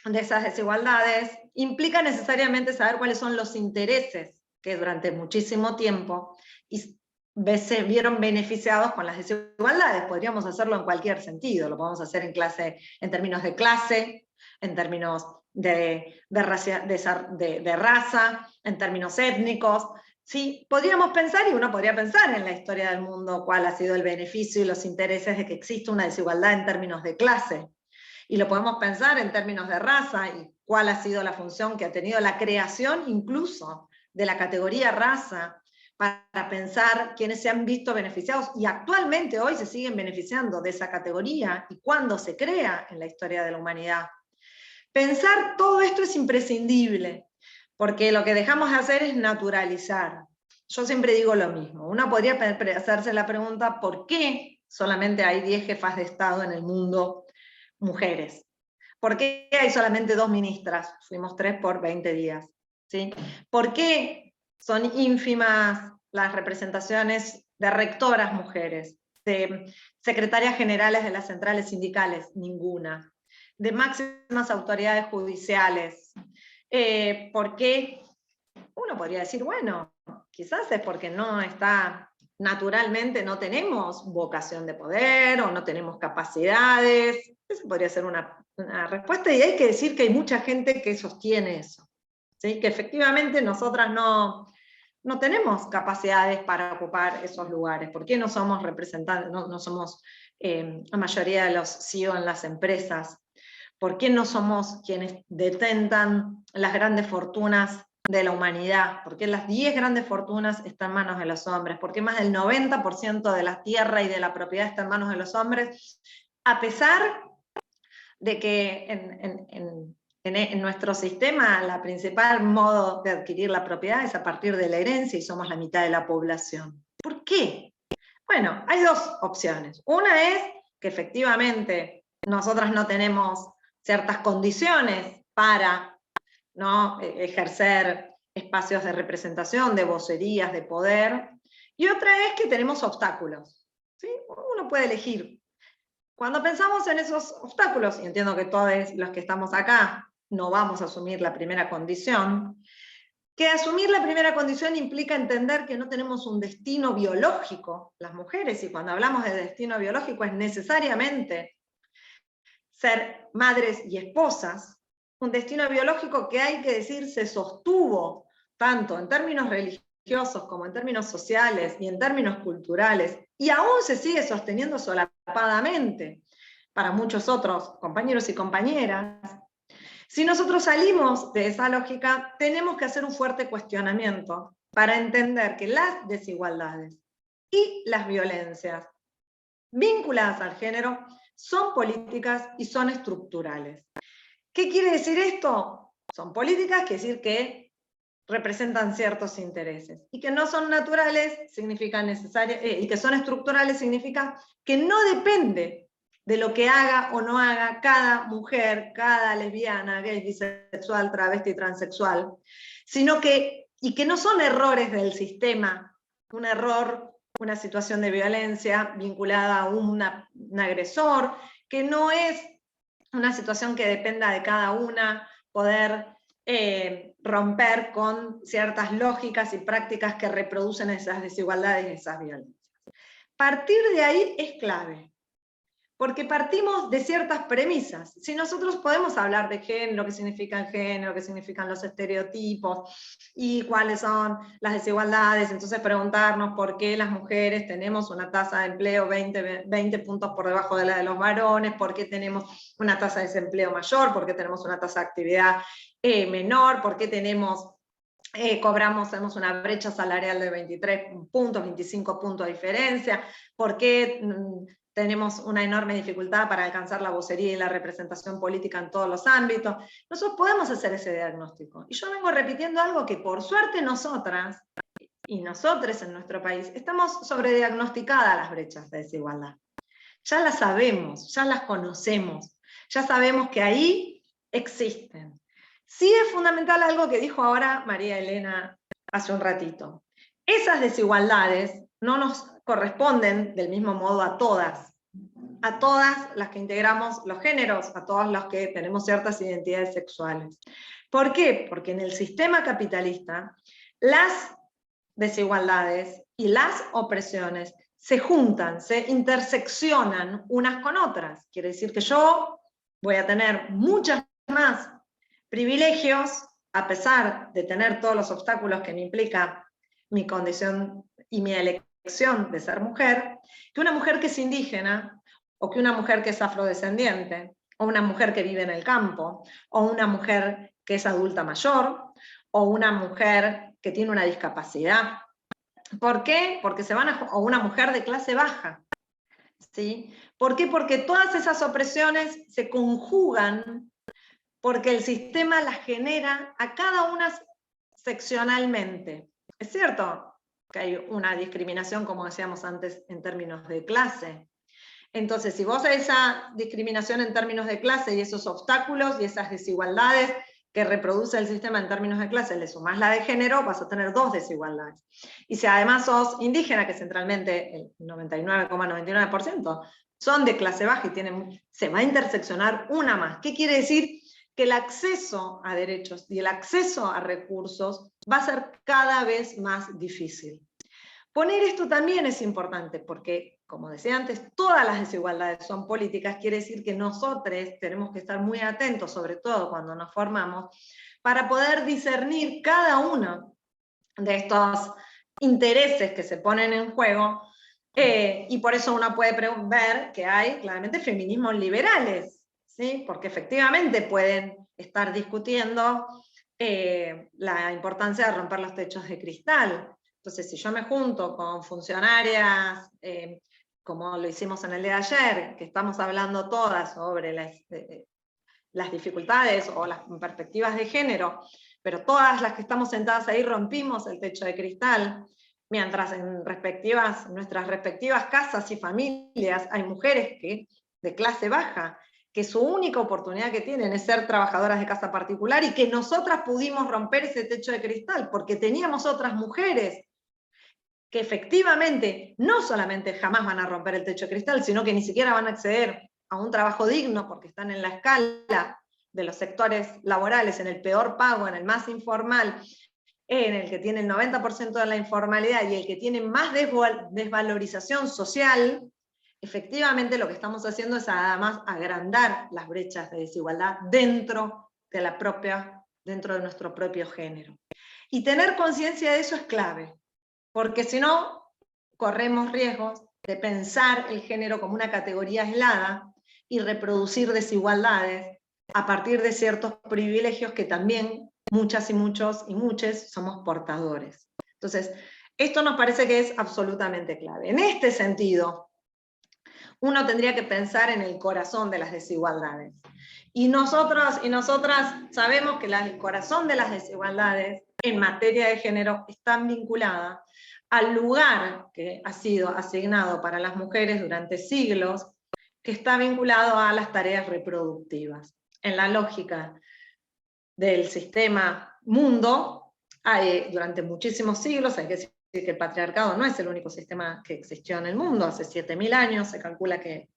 de esas desigualdades implica necesariamente saber cuáles son los intereses que durante muchísimo tiempo se vieron beneficiados con las desigualdades. Podríamos hacerlo en cualquier sentido, lo podemos hacer en términos de clase, en términos de raza, en términos étnicos. Sí, podríamos pensar, y uno podría pensar en la historia del mundo, cuál ha sido el beneficio y los intereses de que exista una desigualdad en términos de clase. Y lo podemos pensar en términos de raza, y cuál ha sido la función que ha tenido la creación incluso de la categoría raza, para pensar quiénes se han visto beneficiados, y actualmente hoy se siguen beneficiando de esa categoría, y cuándo se crea en la historia de la humanidad. Pensar todo esto es imprescindible, porque lo que dejamos de hacer es naturalizar. Yo siempre digo lo mismo, uno podría hacerse la pregunta, ¿por qué solamente hay 10 jefas de Estado en el mundo mujeres? ¿Por qué hay solamente 2 ministras? Fuimos 3 por 20 días. ¿Sí? ¿Por qué son ínfimas las representaciones de rectoras mujeres, de secretarias generales de las centrales sindicales? Ninguna. De máximas autoridades judiciales. ¿Por qué? Uno podría decir, bueno, quizás es porque naturalmente no tenemos vocación de poder, o no tenemos capacidades. Esa podría ser una respuesta, y hay que decir que hay mucha gente que sostiene eso, ¿sí? Que efectivamente nosotras no tenemos capacidades para ocupar esos lugares. ¿Por qué no somos representantes, no somos la mayoría de los CEO en las empresas? ¿Por qué no somos quienes detentan las grandes fortunas de la humanidad? ¿Por qué las 10 grandes fortunas están en manos de los hombres? ¿Por qué más del 90% de la tierra y de la propiedad está en manos de los hombres? A pesar de que en nuestro sistema el principal modo de adquirir la propiedad es a partir de la herencia, y somos la mitad de la población. ¿Por qué? Bueno, hay 2 opciones. Una es que efectivamente nosotras no tenemos ciertas condiciones para, ¿no?, ejercer espacios de representación, de vocerías, de poder. Y otra es que tenemos obstáculos, ¿sí? Uno puede elegir. Cuando pensamos en esos obstáculos, y entiendo que todos los que estamos acá no vamos a asumir la primera condición, que asumir la primera condición implica entender que no tenemos un destino biológico, las mujeres, y cuando hablamos de destino biológico es necesariamente ser madres y esposas, un destino biológico que hay que decir se sostuvo tanto en términos religiosos como en términos sociales y en términos culturales, y aún se sigue sosteniendo solapadamente para muchos otros compañeros y compañeras. Si nosotros salimos de esa lógica, tenemos que hacer un fuerte cuestionamiento para entender que las desigualdades y las violencias vinculadas al género son políticas y son estructurales. ¿Qué quiere decir esto? Son políticas, quiere decir que representan ciertos intereses, y que no son naturales significa y que son estructurales significa que no depende de lo que haga o no haga cada mujer, cada lesbiana, gay, bisexual, travesti, transexual, sino que no son errores del sistema, un error, una situación de violencia vinculada a un agresor, que no es una situación que dependa de cada una poder romper con ciertas lógicas y prácticas que reproducen esas desigualdades y esas violencias. Partir de ahí es clave, porque partimos de ciertas premisas. Si nosotros podemos hablar de género, qué significa el género, qué significan los estereotipos, y cuáles son las desigualdades, entonces preguntarnos por qué las mujeres tenemos una tasa de empleo 20 puntos por debajo de la de los varones, por qué tenemos una tasa de desempleo mayor, por qué tenemos una tasa de actividad menor, por qué tenemos... tenemos una brecha salarial de 23 puntos, 25 puntos de diferencia, por qué tenemos una enorme dificultad para alcanzar la vocería y la representación política en todos los ámbitos. Nosotros podemos hacer ese diagnóstico. Y yo vengo repitiendo algo que por suerte nosotras, y nosotros en nuestro país, estamos sobrediagnosticadas las brechas de desigualdad. Ya las sabemos, ya las conocemos, ya sabemos que ahí existen. Sí es fundamental algo que dijo ahora María Elena hace un ratito. Esas desigualdades no nos corresponden del mismo modo a todas las que integramos los géneros, a todos los que tenemos ciertas identidades sexuales. ¿Por qué? Porque en el sistema capitalista las desigualdades y las opresiones se juntan, se interseccionan unas con otras. Quiere decir que yo voy a tener muchas más privilegios, a pesar de tener todos los obstáculos que me implica mi condición y mi elección de ser mujer, que una mujer que es indígena, o que una mujer que es afrodescendiente, o una mujer que vive en el campo, o una mujer que es adulta mayor, o una mujer que tiene una discapacidad. ¿Por qué? Porque o una mujer de clase baja. ¿Sí? ¿Por qué? Porque todas esas opresiones se conjugan porque el sistema las genera a cada una seccionalmente. Es cierto que hay una discriminación, como decíamos antes, en términos de clase. Entonces, si vos a esa discriminación en términos de clase y esos obstáculos y esas desigualdades que reproduce el sistema en términos de clase, le sumás la de género, vas a tener dos desigualdades. Y si además sos indígena, que centralmente el 99,99% son de clase baja y se va a interseccionar una más. ¿Qué quiere decir? Que el acceso a derechos y el acceso a recursos va a ser cada vez más difícil. Poner esto también es importante porque, como decía antes, todas las desigualdades son políticas, quiere decir que nosotros tenemos que estar muy atentos, sobre todo cuando nos formamos, para poder discernir cada uno de estos intereses que se ponen en juego, y por eso uno puede ver que hay claramente feminismos liberales, ¿sí? Porque efectivamente pueden estar discutiendo la importancia de romper los techos de cristal. Entonces, si yo me junto con funcionarias, como lo hicimos en el día de ayer, que estamos hablando todas sobre las dificultades o las perspectivas de género, pero todas las que estamos sentadas ahí rompimos el techo de cristal, mientras en nuestras respectivas casas y familias hay mujeres de clase baja, que su única oportunidad que tienen es ser trabajadoras de casa particular, y que nosotras pudimos romper ese techo de cristal, porque teníamos otras mujeres que efectivamente no solamente jamás van a romper el techo de cristal, sino que ni siquiera van a acceder a un trabajo digno, porque están en la escala de los sectores laborales, en el peor pago, en el más informal, en el que tiene el 90% de la informalidad y el que tiene más desvalorización social. Efectivamente lo que estamos haciendo es además agrandar las brechas de desigualdad dentro de nuestro propio género. Y tener conciencia de eso es clave, porque si no, corremos riesgos de pensar el género como una categoría aislada y reproducir desigualdades a partir de ciertos privilegios que también muchas y muchos y muchas somos portadores. Entonces, esto nos parece que es absolutamente clave. En este sentido, uno tendría que pensar en el corazón de las desigualdades. Y nosotros y nosotras sabemos que el corazón de las desigualdades en materia de género están vinculadas al lugar que ha sido asignado para las mujeres durante siglos que está vinculado a las tareas reproductivas. En la lógica del sistema mundo, durante muchísimos siglos, hay que decir que el patriarcado no es el único sistema que existió en el mundo, hace 7.000 años se calcula que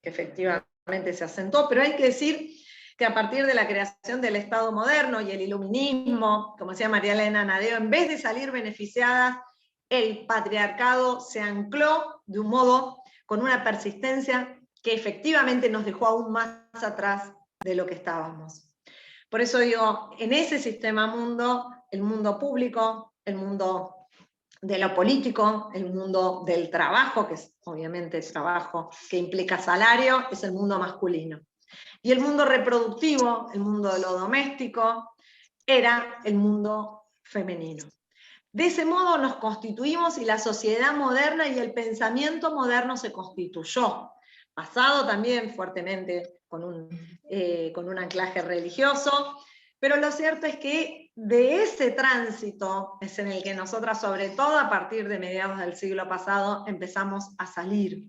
efectivamente se asentó, pero hay que decir que a partir de la creación del Estado moderno y el iluminismo, como decía María Elena Nadeo, en vez de salir beneficiadas, el patriarcado se ancló de un modo, con una persistencia que efectivamente nos dejó aún más atrás de lo que estábamos. Por eso digo, en ese sistema mundo, el mundo público, el mundo de lo político, el mundo del trabajo, que es obviamente el trabajo que implica salario, es el mundo masculino. Y el mundo reproductivo, el mundo de lo doméstico, era el mundo femenino. De ese modo nos constituimos y la sociedad moderna y el pensamiento moderno se constituyó, basado también fuertemente con un anclaje religioso, pero lo cierto es que de ese tránsito es en el que nosotras, sobre todo a partir de mediados del siglo pasado, empezamos a salir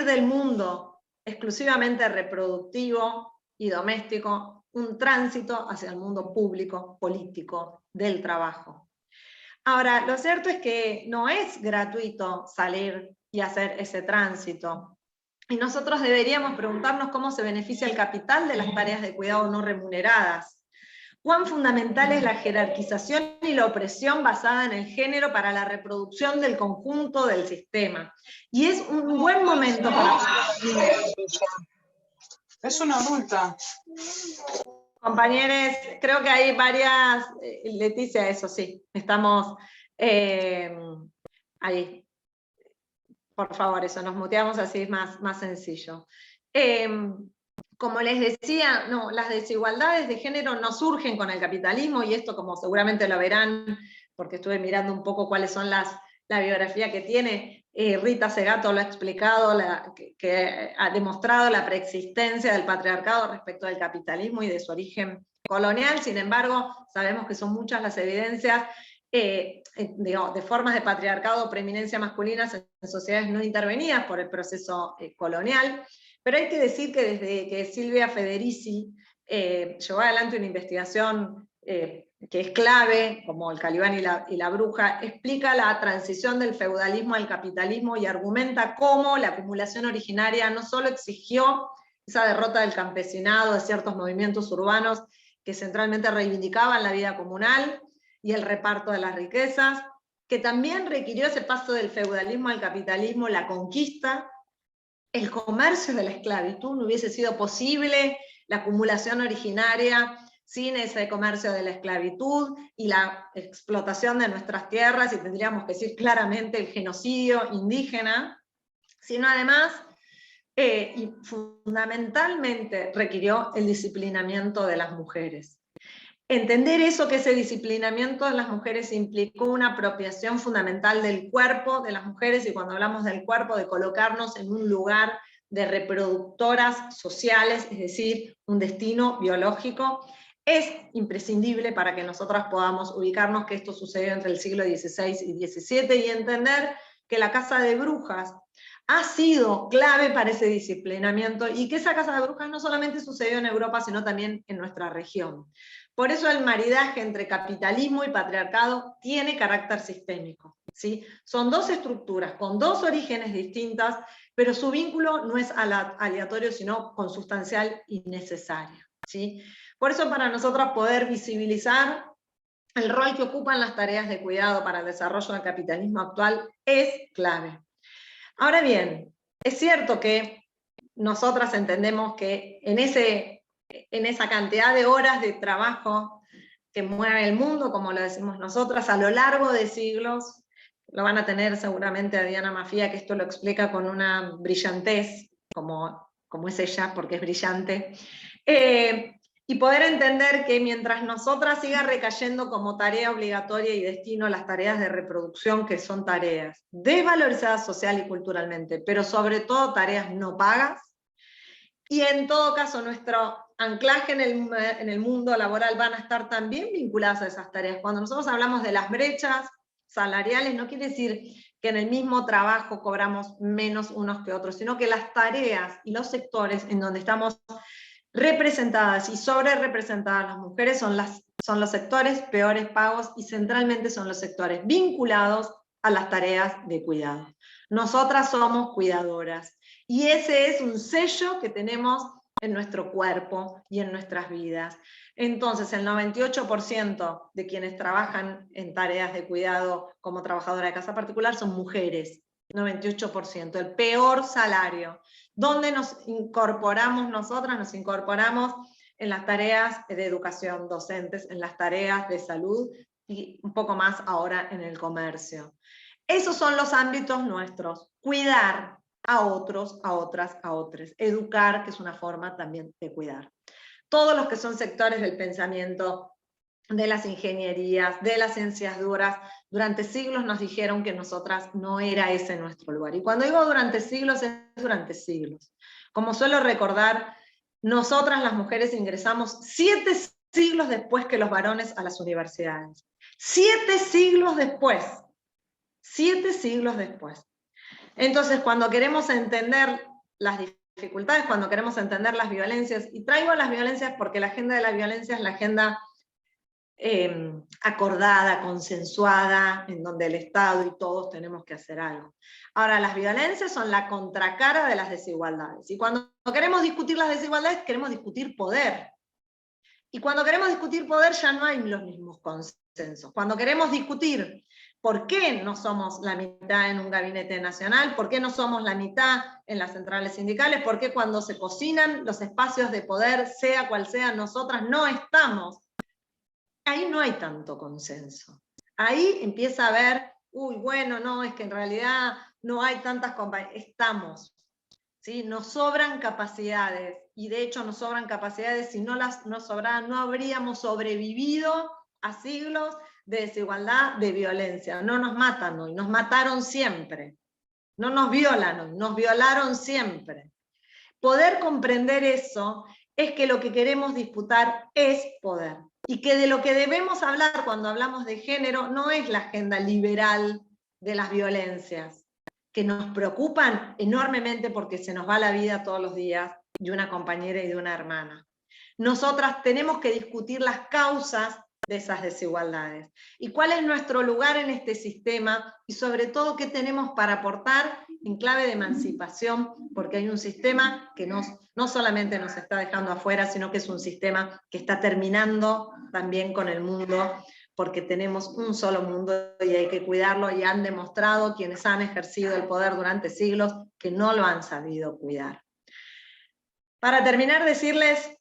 del mundo exclusivamente reproductivo y doméstico, un tránsito hacia el mundo público, político, del trabajo. Ahora, lo cierto es que no es gratuito salir y hacer ese tránsito. Y nosotros deberíamos preguntarnos cómo se beneficia el capital de las tareas de cuidado no remuneradas. ¿Cuán fundamental es la jerarquización y la opresión basada en el género para la reproducción del conjunto del sistema? Y es un buen momento para... Es una adulta. Compañeros, creo que hay varias... Leticia, eso sí, estamos ahí. Por favor, eso, nos muteamos, así es más sencillo. Como les decía, no, las desigualdades de género no surgen con el capitalismo, y esto, como seguramente lo verán, porque estuve mirando un poco cuáles son la biografía que tiene, Rita Segato lo ha explicado, que ha demostrado la preexistencia del patriarcado respecto del capitalismo y de su origen colonial. Sin embargo, sabemos que son muchas las evidencias de formas de patriarcado o preeminencia masculinas en sociedades no intervenidas por el proceso colonial. Pero hay que decir que desde que Silvia Federici llevó adelante una investigación que es clave, como el Calibán y la Bruja, explica la transición del feudalismo al capitalismo y argumenta cómo la acumulación originaria no solo exigió esa derrota del campesinado, de ciertos movimientos urbanos que centralmente reivindicaban la vida comunal y el reparto de las riquezas, que también requirió ese paso del feudalismo al capitalismo, la conquista, el comercio de la esclavitud. No hubiese sido posible la acumulación originaria sin ese comercio de la esclavitud y la explotación de nuestras tierras, y tendríamos que decir claramente el genocidio indígena, sino además, y fundamentalmente, requirió el disciplinamiento de las mujeres. Entender eso, que ese disciplinamiento de las mujeres implicó una apropiación fundamental del cuerpo de las mujeres, y cuando hablamos del cuerpo, de colocarnos en un lugar de reproductoras sociales, es decir, un destino biológico, es imprescindible para que nosotras podamos ubicarnos que esto sucedió entre el siglo XVI y XVII, y entender que la Casa de Brujas ha sido clave para ese disciplinamiento, y que esa Casa de Brujas no solamente sucedió en Europa, sino también en nuestra región. Por eso el maridaje entre capitalismo y patriarcado tiene carácter sistémico, ¿sí? Son dos estructuras con dos orígenes distintas, pero su vínculo no es aleatorio, sino consustancial y necesario, ¿sí? Por eso, para nosotros poder visibilizar el rol que ocupan las tareas de cuidado para el desarrollo del capitalismo actual es clave. Ahora bien, es cierto que nosotras entendemos que en esa cantidad de horas de trabajo que mueve el mundo, como lo decimos nosotras, a lo largo de siglos, lo van a tener seguramente a Diana Mafía, que esto lo explica con una brillantez, como es ella, porque es brillante, y poder entender que mientras nosotras siga recayendo como tarea obligatoria y destino las tareas de reproducción, que son tareas desvalorizadas social y culturalmente, pero sobre todo tareas no pagas, y en todo caso nuestro anclaje en el mundo laboral van a estar también vinculadas a esas tareas. Cuando nosotros hablamos de las brechas salariales, no quiere decir que en el mismo trabajo cobramos menos unos que otros, sino que las tareas y los sectores en donde estamos representadas y sobre representadas las mujeres son los sectores peores pagos, y centralmente son los sectores vinculados a las tareas de cuidado. Nosotras somos cuidadoras, y ese es un sello que tenemos en nuestro cuerpo y en nuestras vidas. Entonces, el 98% de quienes trabajan en tareas de cuidado como trabajadora de casa particular son mujeres, 98%, el peor salario. ¿Dónde nos incorporamos nosotras? Nos incorporamos en las tareas de educación docentes, en las tareas de salud y un poco más ahora en el comercio. Esos son los ámbitos nuestros. Cuidar a otros, a otras, a otros. Educar, que es una forma también de cuidar. Todos los que son sectores del pensamiento, de las ingenierías, de las ciencias duras, durante siglos nos dijeron que nosotras no era ese nuestro lugar. Y cuando digo durante siglos, es durante siglos. Como suelo recordar, nosotras las mujeres ingresamos 7 siglos después que los varones a las universidades. 7 siglos después. 7 siglos después. Entonces, cuando queremos entender las dificultades, cuando queremos entender las violencias, y traigo las violencias porque la agenda de la violencia es la agenda acordada, consensuada, en donde el Estado y todos tenemos que hacer algo. Ahora, las violencias son la contracara de las desigualdades, y cuando queremos discutir las desigualdades, queremos discutir poder. Y cuando queremos discutir poder ya no hay los mismos consensos. Cuando queremos discutir por qué no somos la mitad en un gabinete nacional, por qué no somos la mitad en las centrales sindicales, por qué cuando se cocinan los espacios de poder, sea cual sea, nosotras no estamos, ahí no hay tanto consenso. Ahí empieza a haber, uy, bueno, no, es que en realidad no hay tantas compañías. Estamos, ¿sí? Nos sobran capacidades, y de hecho nos sobran capacidades. Si no nos sobraran, no habríamos sobrevivido a siglos de desigualdad, de violencia. No nos matan hoy, nos mataron siempre. No nos violan hoy, nos violaron siempre. Poder comprender eso es que lo que queremos disputar es poder. Y que de lo que debemos hablar cuando hablamos de género no es la agenda liberal de las violencias, que nos preocupan enormemente porque se nos va la vida todos los días de una compañera y de una hermana. Nosotras tenemos que discutir las causas de esas desigualdades. Y cuál es nuestro lugar en este sistema, y sobre todo qué tenemos para aportar en clave de emancipación, porque hay un sistema que no solamente nos está dejando afuera, sino que es un sistema que está terminando también con el mundo, porque tenemos un solo mundo y hay que cuidarlo, y han demostrado quienes han ejercido el poder durante siglos que no lo han sabido cuidar. Para terminar, decirles,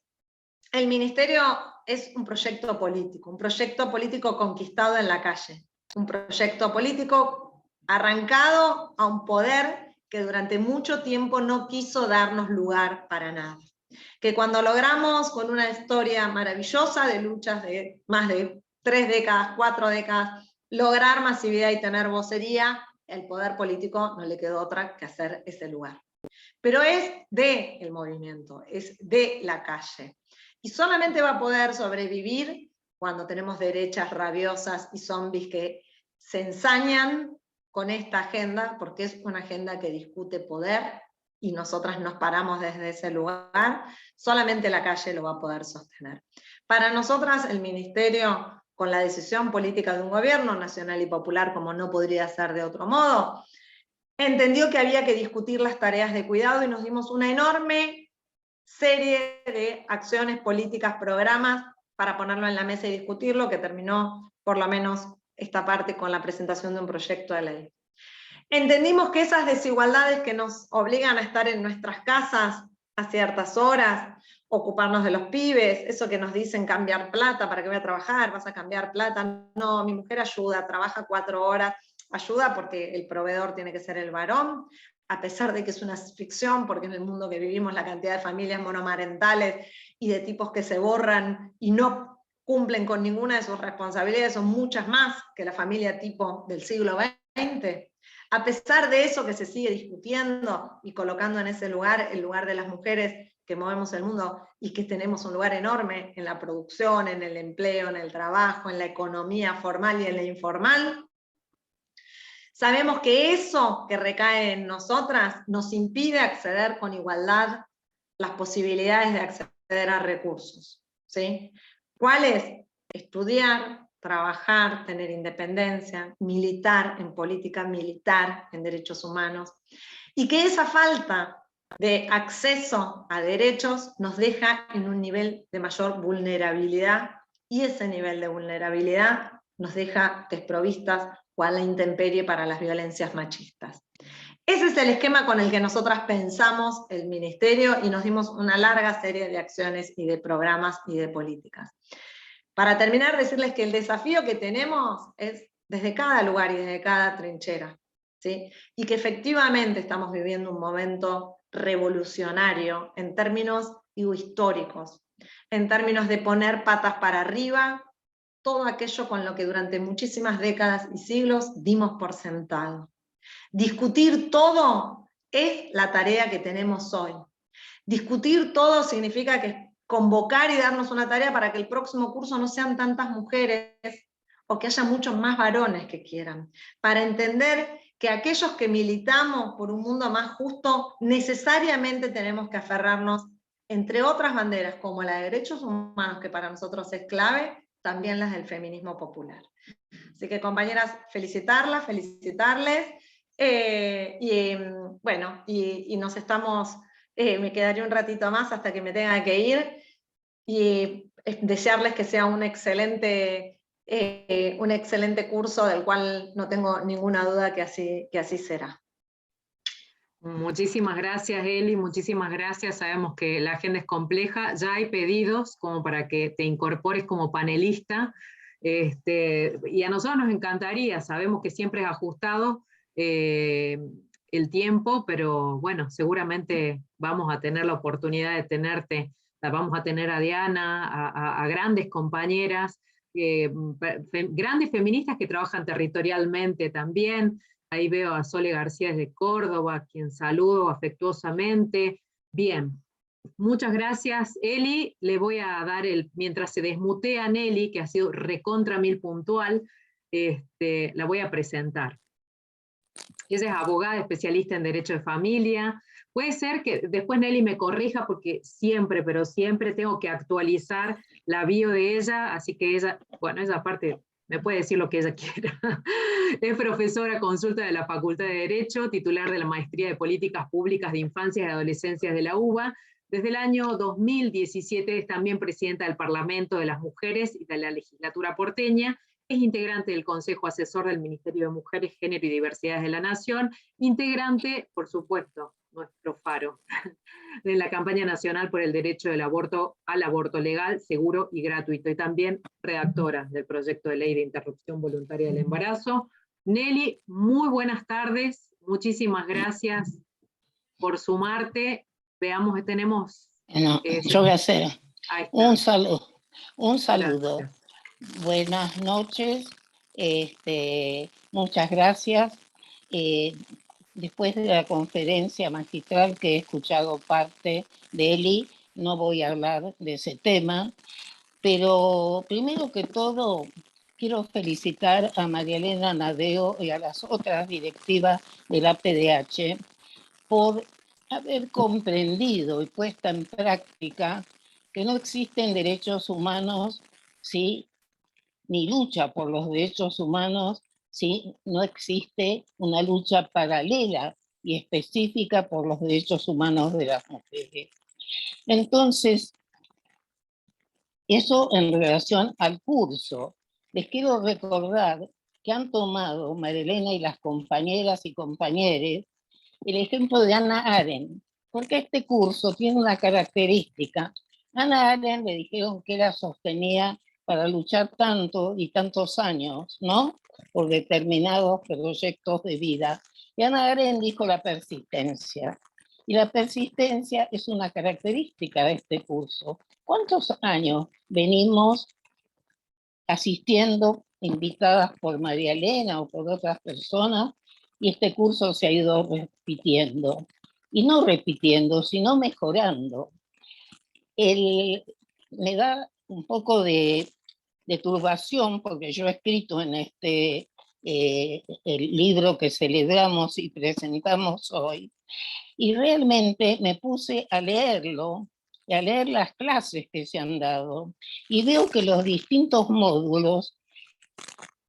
el ministerio es un proyecto político conquistado en la calle, un proyecto político arrancado a un poder que durante mucho tiempo no quiso darnos lugar para nada. Que cuando logramos, con una historia maravillosa de luchas de más de 3 décadas, 4 décadas, lograr masividad y tener vocería, el poder político no le quedó otra que hacer ese lugar. Pero es del movimiento, es de la calle. Y solamente va a poder sobrevivir cuando tenemos derechas rabiosas y zombies que se ensañan con esta agenda, porque es una agenda que discute poder, y nosotras nos paramos desde ese lugar. Solamente la calle lo va a poder sostener. Para nosotras, el ministerio, con la decisión política de un gobierno nacional y popular, como no podría ser de otro modo, entendió que había que discutir las tareas de cuidado, y nos dimos una enorme serie de acciones políticas, programas, para ponerlo en la mesa y discutirlo, que terminó por lo menos esta parte con la presentación de un proyecto de ley. Entendimos que esas desigualdades que nos obligan a estar en nuestras casas a ciertas horas, ocuparnos de los pibes, eso que nos dicen cambiar plata, ¿para qué voy a trabajar? ¿Vas a cambiar plata? No, mi mujer ayuda, trabaja 4 horas, ayuda porque el proveedor tiene que ser el varón, a pesar de que es una ficción, porque en el mundo que vivimos la cantidad de familias monomarentales y de tipos que se borran y no cumplen con ninguna de sus responsabilidades son muchas más que la familia tipo del siglo XX. A pesar de eso, que se sigue discutiendo y colocando en ese lugar, el lugar de las mujeres que movemos el mundo, y que tenemos un lugar enorme en la producción, en el empleo, en el trabajo, en la economía formal y en la informal, Sabemos que eso que recae en nosotras nos impide acceder con igualdad las posibilidades de acceder a recursos, ¿sí? ¿Cuáles? Estudiar, trabajar, tener independencia, militar en política, militar en derechos humanos, y que esa falta de acceso a derechos nos deja en un nivel de mayor vulnerabilidad, y ese nivel de vulnerabilidad nos deja desprovistas o a la intemperie para las violencias machistas. Ese es el esquema con el que nosotras pensamos el ministerio y nos dimos una larga serie de acciones y de programas y de políticas. Para terminar, decirles que el desafío que tenemos es desde cada lugar y desde cada trinchera, ¿sí? Y que efectivamente estamos viviendo un momento revolucionario en términos históricos, en términos de poner patas para arriba todo aquello con lo que durante muchísimas décadas y siglos dimos por sentado. Discutir todo es la tarea que tenemos hoy. Discutir todo significa que convocar y darnos una tarea para que el próximo curso no sean tantas mujeres o que haya muchos más varones que quieran, para entender que aquellos que militamos por un mundo más justo necesariamente tenemos que aferrarnos, entre otras banderas como la de derechos humanos, que para nosotros es clave, también las del feminismo popular. Así que, compañeras, felicitarlas, felicitarles, y nos estamos, me quedaré un ratito más hasta que me tenga que ir, y desearles que sea un excelente curso, del cual no tengo ninguna duda que así será. Muchísimas gracias, Eli, muchísimas gracias. Sabemos que la agenda es compleja, ya hay pedidos como para que te incorpores como panelista, y a nosotros nos encantaría, sabemos que siempre es ajustado el tiempo, pero bueno, seguramente vamos a tener la oportunidad de tenerte, la vamos a tener a Diana, a grandes compañeras, grandes feministas que trabajan territorialmente también. Ahí veo a Sole García desde Córdoba, a quien saludo afectuosamente. Bien, muchas gracias, Eli. Le voy a dar mientras se desmutea Nelly, que ha sido recontra mil puntual, la voy a presentar. Ella es abogada especialista en Derecho de Familia. Puede ser que después Nelly me corrija porque siempre, pero siempre tengo que actualizar la bio de ella, así que ella aparte me puede decir lo que ella quiera. Es profesora consulta de la Facultad de Derecho, titular de la Maestría de Políticas Públicas de Infancias y Adolescencias de la UBA. Desde el año 2017 es también presidenta del Parlamento de las Mujeres y de la Legislatura porteña. Es integrante del Consejo Asesor del Ministerio de Mujeres, Género y Diversidades de la Nación. Integrante, por supuesto, nuestro faro, de la campaña nacional por el derecho al aborto legal, seguro y gratuito, y también redactora del proyecto de ley de interrupción voluntaria del embarazo. Nelly, muy buenas tardes, muchísimas gracias por sumarte. Veamos, tenemos... yo voy a hacer un saludo. Gracias. Buenas noches, muchas gracias. Después de la conferencia magistral que he escuchado parte de Eli, no voy a hablar de ese tema, pero primero que todo quiero felicitar a María Elena Nadeo y a las otras directivas de la PDH por haber comprendido y puesta en práctica que no existen derechos humanos, ¿sí?, ni lucha por los derechos humanos, ¿sí?, no existe una lucha paralela y específica por los derechos humanos de las mujeres. Entonces, eso en relación al curso. Les quiero recordar que han tomado María Elena y las compañeras y compañeros el ejemplo de Hannah Arendt, porque este curso tiene una característica. Hannah Arendt le dijeron que la sostenía para luchar tanto y tantos años, ¿no?, por determinados proyectos de vida. Y Hannah Arendt dijo la persistencia. Y la persistencia es una característica de este curso. ¿Cuántos años venimos asistiendo, invitadas por María Elena o por otras personas, y este curso se ha ido repitiendo? Y no repitiendo, sino mejorando. Me da un poco de turbación, porque yo he escrito en el libro que celebramos y presentamos hoy, y realmente me puse a leerlo y a leer las clases que se han dado, y veo que los distintos módulos,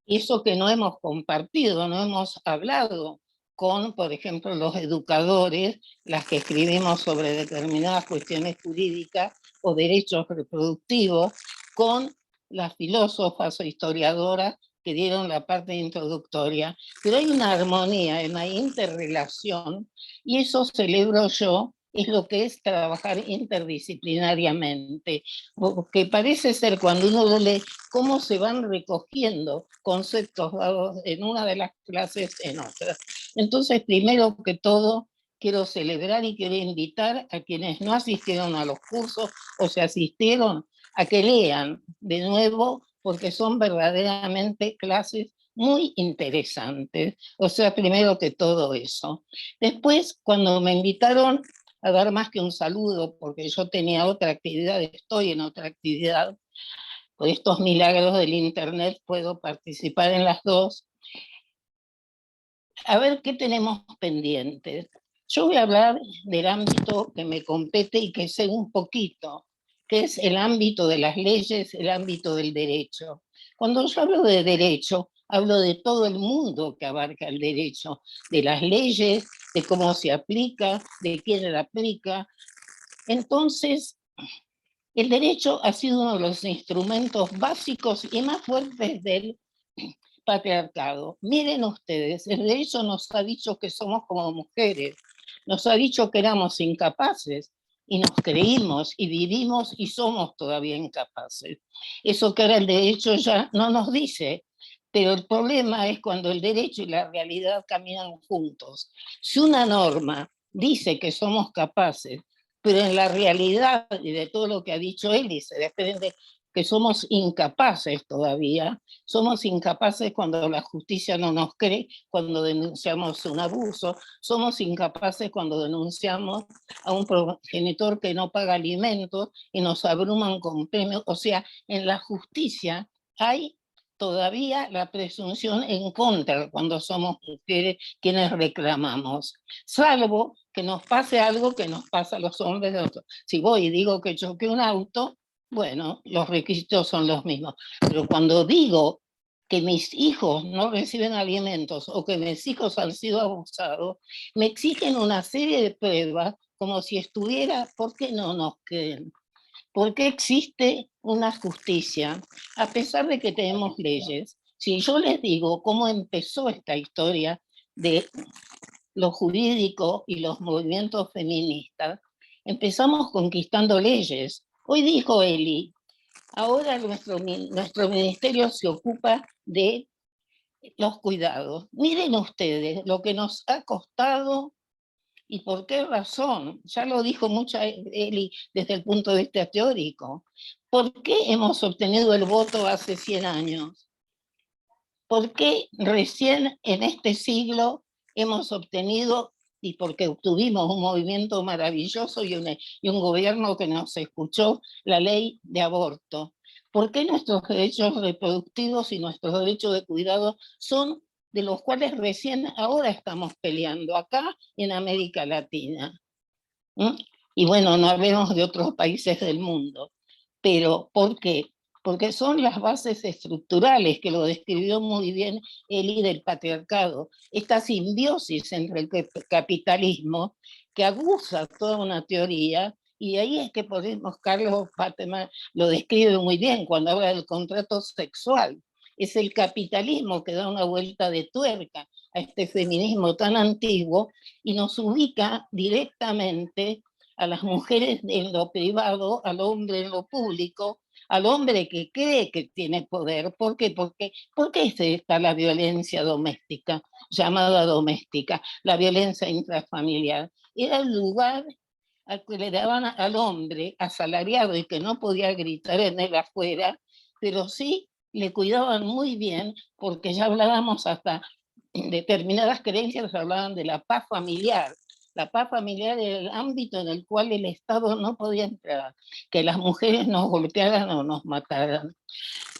eso que no hemos compartido, no hemos hablado con, por ejemplo, los educadores, las que escribimos sobre determinadas cuestiones jurídicas o derechos reproductivos, con las filósofas o historiadoras que dieron la parte introductoria. Pero hay una armonía, una interrelación, y eso celebro yo, es lo que es trabajar interdisciplinariamente, porque parece ser cuando uno lee cómo se van recogiendo conceptos dados en una de las clases en otra. Entonces, primero que todo, quiero celebrar y quiero invitar a quienes no asistieron a los cursos o se asistieron a que lean de nuevo, porque son verdaderamente clases muy interesantes. O sea, primero que todo eso. Después, cuando me invitaron a dar más que un saludo, porque yo tenía otra actividad, estoy en otra actividad, por estos milagros del internet puedo participar en las dos. A ver qué tenemos pendientes. Yo voy a hablar del ámbito que me compete y que sé un poquito, que es el ámbito de las leyes, el ámbito del derecho. Cuando yo hablo de derecho, hablo de todo el mundo que abarca el derecho, de las leyes, de cómo se aplica, de quién la aplica. Entonces, el derecho ha sido uno de los instrumentos básicos y más fuertes del patriarcado. Miren ustedes, el derecho nos ha dicho que somos como mujeres, nos ha dicho que éramos incapaces y nos creímos y vivimos y somos todavía incapaces. Eso que ahora el derecho ya no nos dice, pero el problema es cuando el derecho y la realidad caminan juntos. Si una norma dice que somos capaces, pero en la realidad y de todo lo que ha dicho Eli se desprende que somos incapaces todavía, somos incapaces cuando la justicia no nos cree, cuando denunciamos un abuso, somos incapaces cuando denunciamos a un progenitor que no paga alimentos y nos abruman con premios. O sea, en la justicia hay todavía la presunción en contra cuando somos mujeres quienes reclamamos, salvo que nos pase algo que nos pasa a los hombres. Si voy y digo que choqué un auto, bueno, los requisitos son los mismos. Pero cuando digo que mis hijos no reciben alimentos o que mis hijos han sido abusados, me exigen una serie de pruebas como si estuviera, ¿por qué no nos creen? ¿Por qué existe una justicia a pesar de que tenemos leyes? Si yo les digo cómo empezó esta historia de lo jurídico y los movimientos feministas, empezamos conquistando leyes. Hoy dijo Eli, ahora nuestro ministerio se ocupa de los cuidados. Miren ustedes lo que nos ha costado y por qué razón. Ya lo dijo mucha Eli desde el punto de vista teórico. ¿Por qué hemos obtenido el voto hace 100 años? ¿Por qué recién en este siglo hemos obtenido, y porque obtuvimos un movimiento maravilloso y un gobierno que nos escuchó, la ley de aborto? ¿Por qué nuestros derechos reproductivos y nuestros derechos de cuidado son de los cuales recién ahora estamos peleando acá en América Latina? Y bueno, no hablemos de otros países del mundo. Pero ¿por qué? Porque son las bases estructurales, que lo describió muy bien Eli, del patriarcado, esta simbiosis entre el capitalismo que abusa toda una teoría, y ahí es que podemos, Carlos Pateman lo describe muy bien cuando habla del contrato sexual. Es el capitalismo que da una vuelta de tuerca a este feminismo tan antiguo y nos ubica directamente a las mujeres en lo privado, al hombre en lo público, al hombre que cree que tiene poder. ¿Por qué? ¿Por qué está la violencia doméstica, llamada doméstica, la violencia intrafamiliar? Era el lugar al que le daban al hombre asalariado y que no podía gritar en él afuera, pero sí le cuidaban muy bien, porque ya hablábamos hasta determinadas creencias, hablaban de la paz familiar. La paz familiar era el ámbito en el cual el Estado no podía entrar, que las mujeres nos golpearan o nos mataran.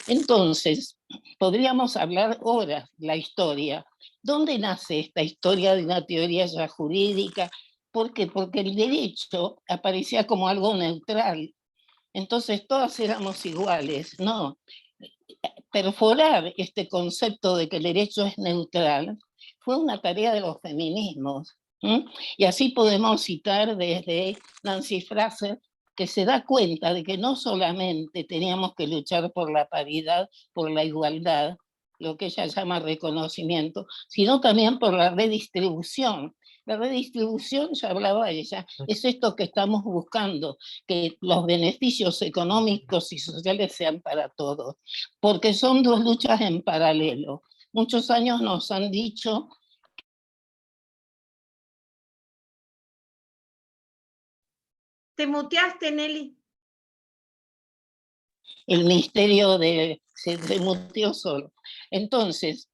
Entonces, podríamos hablar horas de la historia. ¿Dónde nace esta historia de una teoría ya jurídica? ¿Por qué? Porque el derecho aparecía como algo neutral. Entonces todas éramos iguales. No, perforar este concepto de que el derecho es neutral fue una tarea de los feminismos. Y así podemos citar desde Nancy Fraser, que se da cuenta de que no solamente teníamos que luchar por la paridad, por la igualdad, lo que ella llama reconocimiento, sino también por la redistribución. La redistribución, ya hablaba ella, es esto que estamos buscando, que los beneficios económicos y sociales sean para todos, porque son dos luchas en paralelo. Muchos años nos han dicho... ¿Te muteaste, Nelly? El ministerio se muteó solo. Entonces,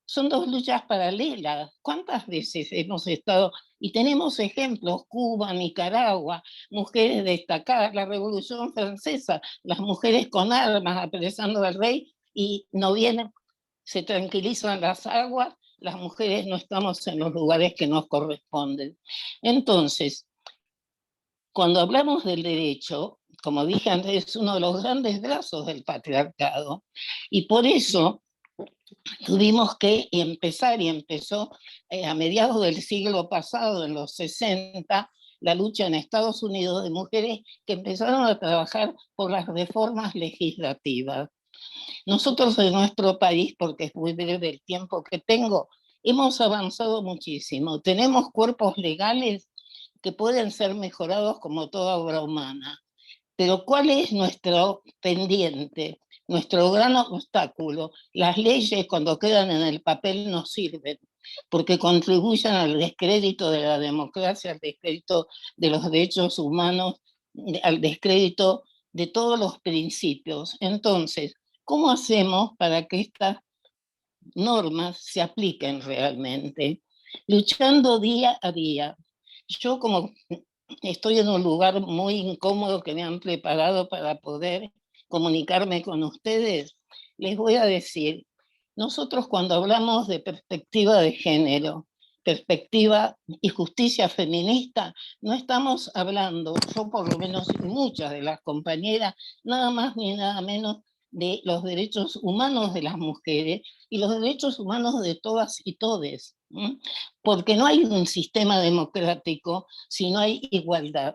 son dos luchas paralelas. ¿Cuántas veces hemos estado? Y tenemos ejemplos: Cuba, Nicaragua, mujeres destacadas, la Revolución Francesa, las mujeres con armas apresando al rey y no vienen, se tranquilizan las aguas, las mujeres no estamos en los lugares que nos corresponden. Entonces, cuando hablamos del derecho, como dije antes, es uno de los grandes brazos del patriarcado, y por eso tuvimos que empezar, y empezó a mediados del siglo pasado, en los 60, la lucha en Estados Unidos de mujeres que empezaron a trabajar por las reformas legislativas. Nosotros en nuestro país, porque es muy breve el tiempo que tengo, hemos avanzado muchísimo. Tenemos cuerpos legales que pueden ser mejorados como toda obra humana. Pero ¿cuál es nuestro pendiente? Nuestro gran obstáculo. Las leyes, cuando quedan en el papel, no sirven, porque contribuyen al descrédito de la democracia, al descrédito de los derechos humanos, al descrédito de todos los principios. Entonces, ¿cómo hacemos para que estas normas se apliquen realmente? Luchando día a día. Yo, como estoy en un lugar muy incómodo que me han preparado para poder comunicarme con ustedes, les voy a decir, nosotros cuando hablamos de perspectiva de género, perspectiva y justicia feminista, no estamos hablando, yo por lo menos y muchas de las compañeras, nada más ni nada menos de los derechos humanos de las mujeres y los derechos humanos de todas y todes, porque no hay un sistema democrático si no hay igualdad.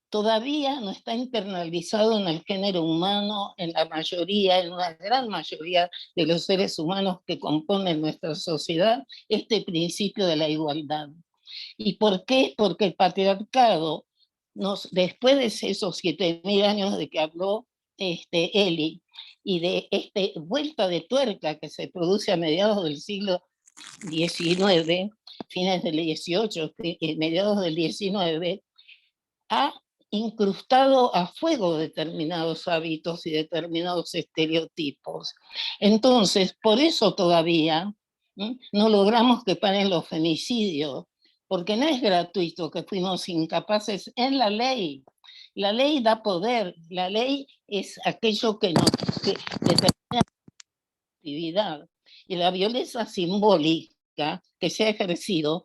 Todavía no está internalizado en el género humano, en la mayoría, en una gran mayoría de los seres humanos que componen nuestra sociedad, este principio de la igualdad. ¿Y por qué? Porque el patriarcado, después de esos 7.000 años de que habló Eli, y de esta vuelta de tuerca que se produce a mediados del siglo XIX, fines del XVIII, mediados del XIX, ha incrustado a fuego determinados hábitos y determinados estereotipos. Entonces, por eso todavía no logramos que paren los femicidios, porque no es gratuito que fuimos incapaces en la ley. La ley da poder, la ley es aquello que determina la actividad. Y la violencia simbólica que se ha ejercido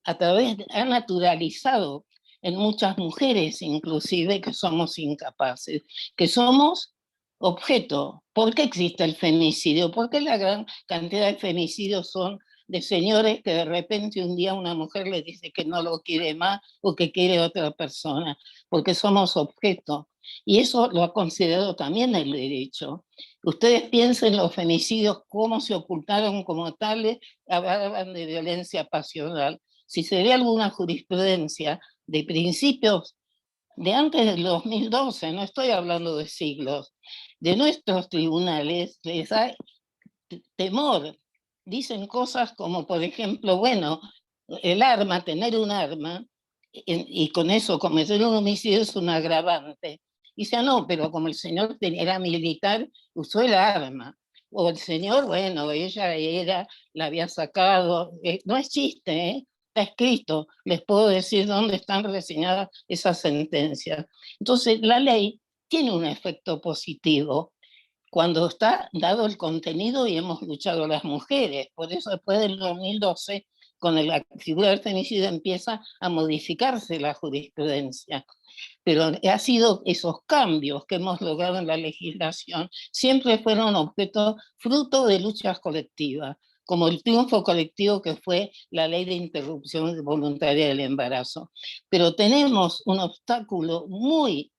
ha naturalizado en muchas mujeres, inclusive, que somos incapaces, que somos objeto. ¿Por qué existe el femicidio? ¿Por qué la gran cantidad de femicidios son de señores que de repente un día una mujer le dice que no lo quiere más o que quiere otra persona? Porque somos objeto. Y eso lo ha considerado también el derecho. Ustedes piensen los femicidios, cómo se ocultaron como tales, hablaban de violencia pasional. Si se ve alguna jurisprudencia de principios de antes del 2012, no estoy hablando de siglos, de nuestros tribunales, les da temor. Dicen cosas como, por ejemplo, bueno, el arma, tener un arma, y con eso cometer un homicidio es un agravante. Dice, no, pero como el señor era militar, usó el arma. O el señor, bueno, ella la había sacado. No es chiste, ¿eh? Está escrito. Les puedo decir dónde están reseñadas esas sentencias. Entonces, la ley tiene un efecto positivo. cuando está dado el contenido y hemos luchado las mujeres. Por eso después del 2012, con la figura del femicidio empieza a modificarse la jurisprudencia. Pero ha sido esos cambios que hemos logrado en la legislación, siempre fueron objeto, fruto de luchas colectivas, como el triunfo colectivo que fue la ley de interrupción voluntaria del embarazo. Pero tenemos un obstáculo muy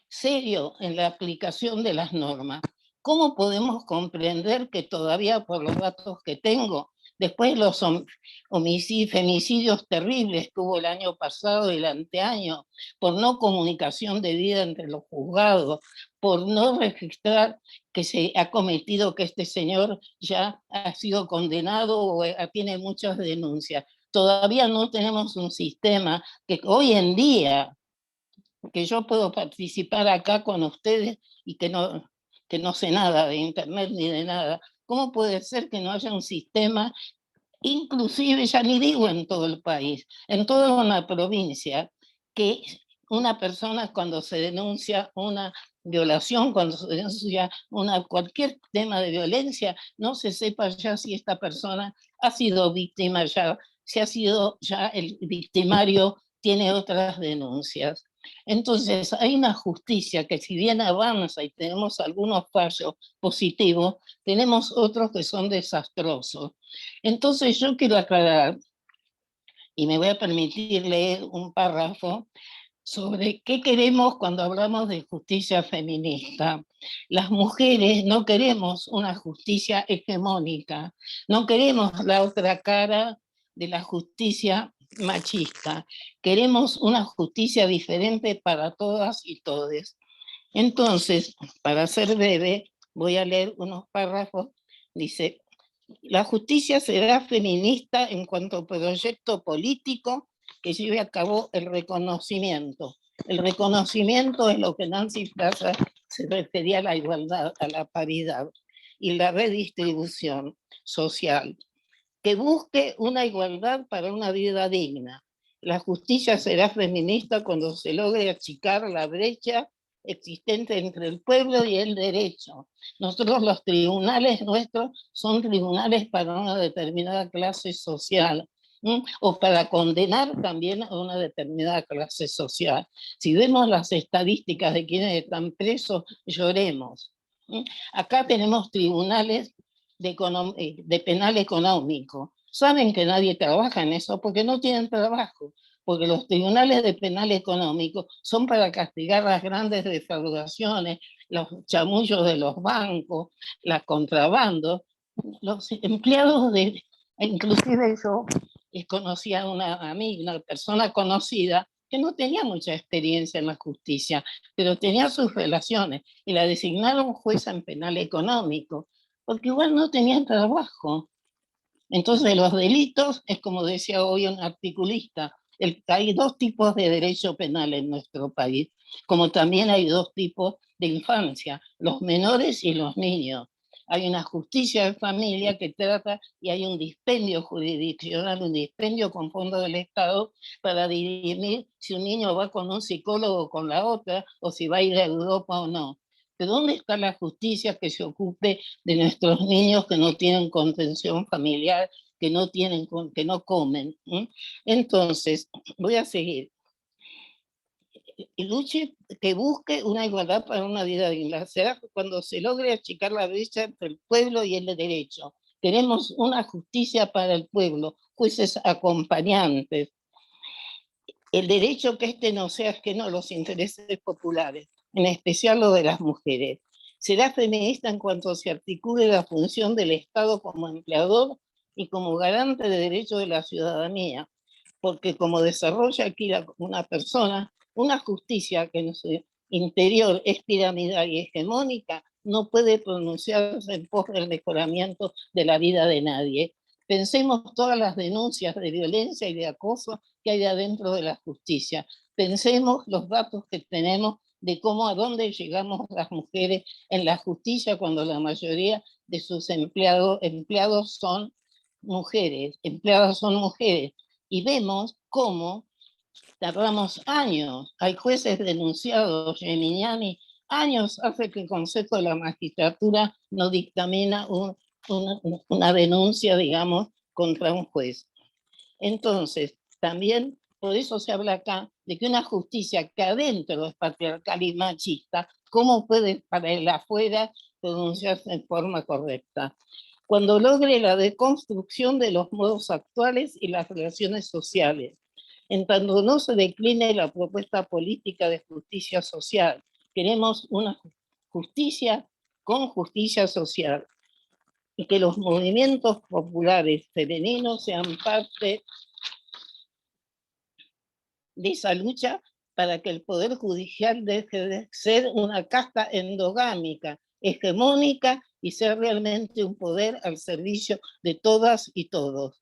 serio en la aplicación de las normas. ¿Cómo podemos comprender que todavía, por los datos que tengo, después de los femicidios terribles que hubo el año pasado y el anteaño, por no comunicación debida entre los juzgados, por no registrar que se ha cometido, que este señor ya ha sido condenado o tiene muchas denuncias? Todavía no tenemos un sistema que hoy en día, que yo puedo participar acá con ustedes y que no sé nada de internet ni de nada. ¿Cómo puede ser que no haya un sistema, inclusive, ya ni digo en todo el país, en toda una provincia, que una persona cuando se denuncia una violación, cuando se denuncia cualquier tema de violencia, no se sepa ya si esta persona ha sido víctima ya, si ha sido ya el victimario, tiene otras denuncias? Entonces, hay una justicia que, si bien avanza y tenemos algunos fallos positivos, tenemos otros que son desastrosos. Entonces, yo quiero aclarar, y me voy a permitir leer un párrafo sobre qué queremos cuando hablamos de justicia feminista. Las mujeres no queremos una justicia hegemónica, no queremos la otra cara de la justicia machista. Queremos una justicia diferente para todas y todes. Entonces, para ser breve, voy a leer unos párrafos. Dice: la justicia será feminista en cuanto a proyecto político que lleve a cabo el reconocimiento. El reconocimiento es lo que Nancy Fraser se refería a la igualdad, a la paridad y la redistribución social, que busque una igualdad para una vida digna. La justicia será feminista cuando se logre achicar la brecha existente entre el pueblo y el derecho. Nosotros, los tribunales nuestros son tribunales para una determinada clase social, o para condenar también a una determinada clase social. Si vemos las estadísticas de quienes están presos, lloremos. Acá tenemos tribunales de penal económico. Saben que nadie trabaja en eso porque no tienen trabajo, porque los tribunales de penal económico son para castigar las grandes defraudaciones, los chamullos de los bancos, la contrabando. Los empleados inclusive yo conocía a una persona conocida que no tenía mucha experiencia en la justicia, pero tenía sus relaciones y la designaron jueza en penal económico, porque igual no tenían trabajo. Entonces los delitos, es como decía hoy un articulista, hay dos tipos de derecho penal en nuestro país, como también hay dos tipos de infancia, los menores y los niños. Hay una justicia de familia que trata, y hay un dispendio jurisdiccional, un dispendio con fondos del Estado para dirimir si un niño va con un psicólogo o con la otra, o si va a ir a Europa o no. ¿De dónde está la justicia que se ocupe de nuestros niños que no tienen contención familiar, que no comen? Entonces, voy a seguir. Y luche, que busque una igualdad para una vida digna. Será cuando se logre achicar la brecha entre el pueblo y el derecho. Queremos una justicia para el pueblo, jueces acompañantes. El derecho que no sea ajeno a los intereses populares, en especial lo de las mujeres. Será feminista en cuanto se articule la función del Estado como empleador y como garante de derechos de la ciudadanía, porque como desarrolla aquí una persona, una justicia que en su interior es piramidal y hegemónica, no puede pronunciarse en pos del mejoramiento de la vida de nadie. Pensemos todas las denuncias de violencia y de acoso que hay adentro de la justicia. Pensemos los datos que tenemos de cómo, a dónde llegamos las mujeres en la justicia cuando la mayoría de sus empleados son mujeres, empleadas son mujeres. Y vemos cómo tardamos años. Hay jueces denunciados, Geminiani Años hace que el Consejo de la Magistratura no dictamina una denuncia, digamos, contra un juez. Entonces, también por eso se habla acá de que una justicia que adentro es patriarcal y machista, ¿cómo puede para el afuera pronunciarse en forma correcta? Cuando logre la deconstrucción de los modos actuales y las relaciones sociales, en tanto no se decline la propuesta política de justicia social. Queremos una justicia con justicia social y que los movimientos populares femeninos sean parte de esa lucha para que el Poder Judicial deje de ser una casta endogámica, hegemónica y ser realmente un poder al servicio de todas y todos.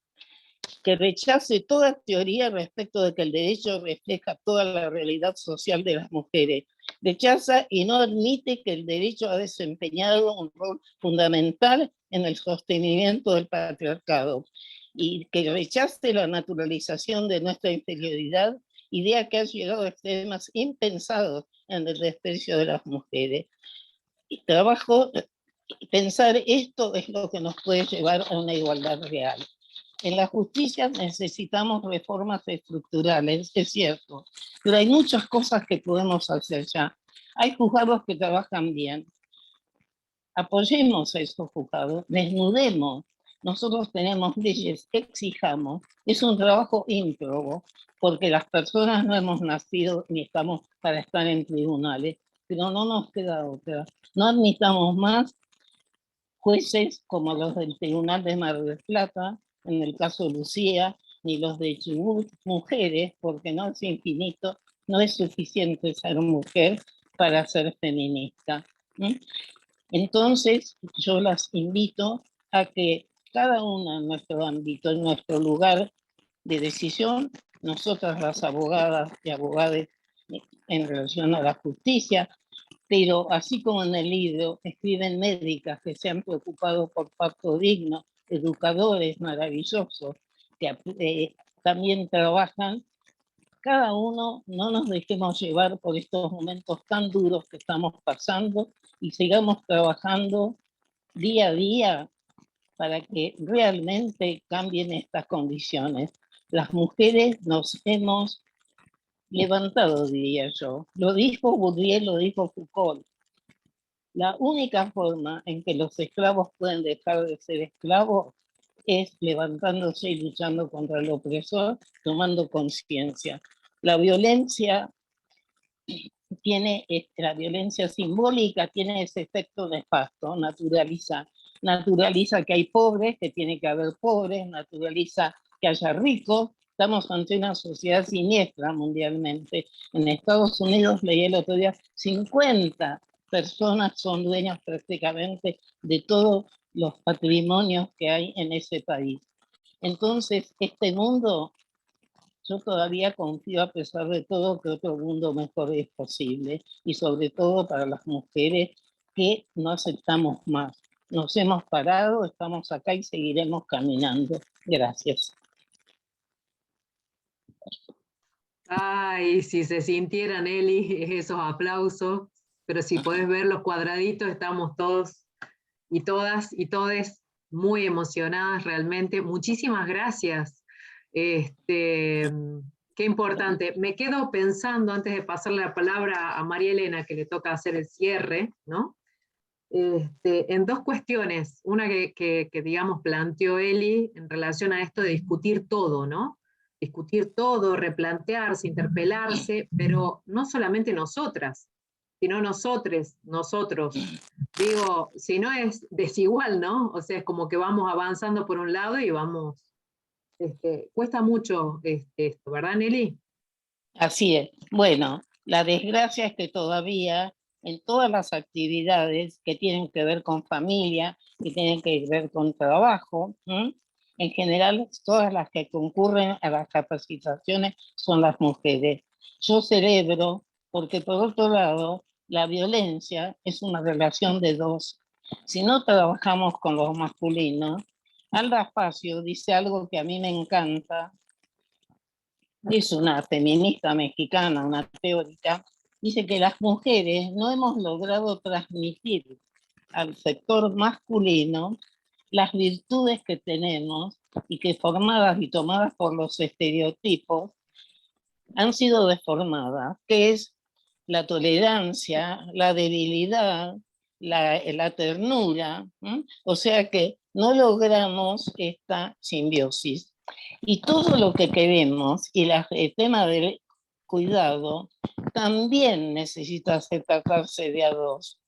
Que rechace toda teoría respecto de que el derecho refleja toda la realidad social de las mujeres. Rechaza y no admite que el derecho ha desempeñado un rol fundamental en el sostenimiento del patriarcado y que rechace la naturalización de nuestra inferioridad, idea que ha llegado a extremos impensados en el desprecio de las mujeres. Y pensar esto es lo que nos puede llevar a una igualdad real. En la justicia necesitamos reformas estructurales, es cierto, pero hay muchas cosas que podemos hacer ya. Hay juzgados que trabajan bien. Apoyemos a esos juzgados, desnudemos. Nosotros tenemos leyes, exijamos. Es un trabajo ímprobo, porque las personas no hemos nacido ni estamos para estar en tribunales, pero no nos queda otra. No admitamos más jueces como los del Tribunal de Mar del Plata, en el caso de Lucía, ni los de Chubut, mujeres, porque no es infinito, no es suficiente ser mujer para ser feminista. Entonces, yo las invito a que cada una en nuestro ámbito, en nuestro lugar de decisión, nosotras las abogadas y abogados en relación a la justicia, pero así como en el libro escriben médicas que se han preocupado por parto digno, educadores maravillosos que también trabajan, cada uno no nos dejemos llevar por estos momentos tan duros que estamos pasando y sigamos trabajando día a día para que realmente cambien estas condiciones. Las mujeres nos hemos levantado, diría yo. Lo dijo Bourdieu, lo dijo Foucault. La única forma en que los esclavos pueden dejar de ser esclavos es levantándose y luchando contra el opresor, tomando conciencia. La violencia la violencia simbólica tiene ese efecto nefasto, naturaliza que hay pobres, que tiene que haber pobres, naturaliza que haya ricos. Estamos ante una sociedad siniestra mundialmente. En Estados Unidos leí el otro día, 50 personas son dueñas prácticamente de todos los patrimonios que hay en ese país. Entonces, este mundo, yo todavía confío, a pesar de todo, que otro mundo mejor es posible, y sobre todo para las mujeres que no aceptamos más. Nos hemos parado, estamos acá y seguiremos caminando. Gracias. Ay, si se sintieran, Eli, esos aplausos, pero si podés ver los cuadraditos, estamos todos y todas y todes muy emocionadas realmente. Muchísimas gracias. Qué importante. Me quedo pensando, antes de pasarle la palabra a María Elena, que le toca hacer el cierre, ¿no? En dos cuestiones. Una que digamos, planteó Eli en relación a esto de discutir todo, ¿no? Discutir todo, replantearse, interpelarse, pero no solamente nosotras, sino nosotros. Digo, si no es desigual, ¿no? O sea, es como que vamos avanzando por un lado y vamos, cuesta mucho esto, ¿verdad, Nelly? Así es. Bueno, la desgracia es que todavía en todas las actividades que tienen que ver con familia, que tienen que ver con trabajo, en general todas las que concurren a las capacitaciones son las mujeres. Yo celebro porque por otro lado la violencia es una relación de dos. Si no trabajamos con los masculinos, Alda Facio dice algo que a mí me encanta. Es una feminista mexicana, una teórica, dice que las mujeres no hemos logrado transmitir al sector masculino las virtudes que tenemos y que formadas y tomadas por los estereotipos han sido deformadas, que es la tolerancia, la debilidad, la ternura, ¿m? O sea que no logramos esta simbiosis. Y todo lo que queremos, y el tema del cuidado, también necesita tratarse de a dos.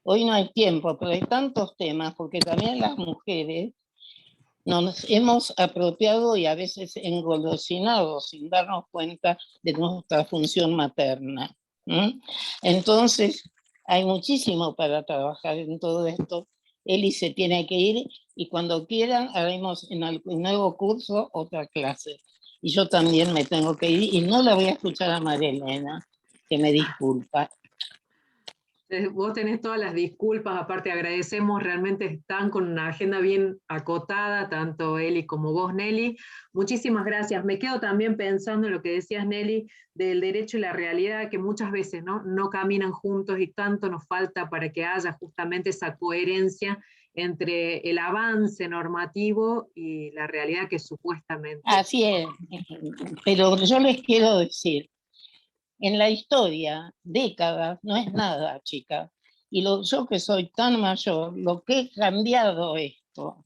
Hoy no hay tiempo, pero hay tantos temas, porque también las mujeres nos hemos apropiado y a veces engolosinado sin darnos cuenta de nuestra función materna. Entonces, hay muchísimo para trabajar en todo esto. Eli se tiene que ir y cuando quieran haremos en algún nuevo curso otra clase. Y yo también me tengo que ir y no la voy a escuchar a María Elena, que me disculpa. Vos tenés todas las disculpas, aparte agradecemos, realmente están con una agenda bien acotada, tanto Eli como vos, Nelly. Muchísimas gracias. Me quedo también pensando en lo que decías, Nelly, del derecho y la realidad, que muchas veces no caminan juntos y tanto nos falta para que haya justamente esa coherencia entre el avance normativo y la realidad que supuestamente... Así es, pero yo les quiero decir, en la historia, décadas no es nada, chicas. Y yo que soy tan mayor, lo que he cambiado esto,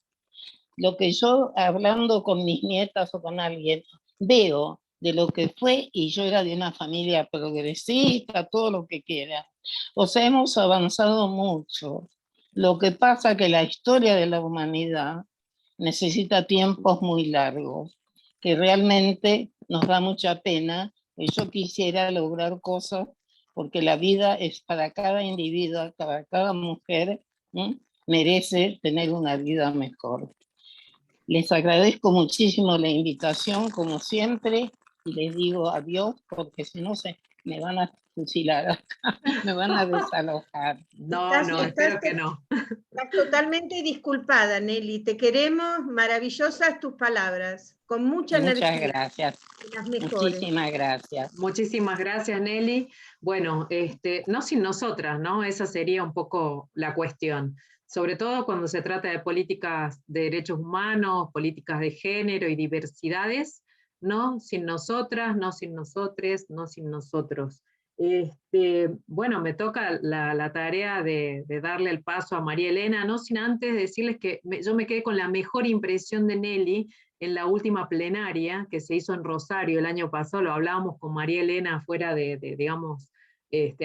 lo que yo hablando con mis nietas o con alguien, veo de lo que fue, y yo era de una familia progresista, todo lo que quiera. O sea, hemos avanzado mucho. Lo que pasa es que la historia de la humanidad necesita tiempos muy largos, que realmente nos da mucha pena. Yo quisiera lograr cosas porque la vida es para cada individuo, para cada mujer, ¿sí? Merece tener una vida mejor. Les agradezco muchísimo la invitación, como siempre, y les digo adiós, porque si no me van a fusilar acá, me van a desalojar. No, espero que no. Estás totalmente disculpada, Nelly. Te queremos, maravillosas tus palabras, con mucha energía. Muchas gracias. Las mejores. Muchísimas gracias. Muchísimas gracias, Nelly. Bueno, no sin nosotras, ¿no? Esa sería un poco la cuestión. Sobre todo cuando se trata de políticas de derechos humanos, políticas de género y diversidades, no sin nosotras, no sin nosotres, no sin nosotros. Bueno, me toca la tarea de darle el paso a María Elena, no sin antes decirles que yo me quedé con la mejor impresión de Nelly en la última plenaria que se hizo en Rosario el año pasado, lo hablábamos con María Elena fuera digamos,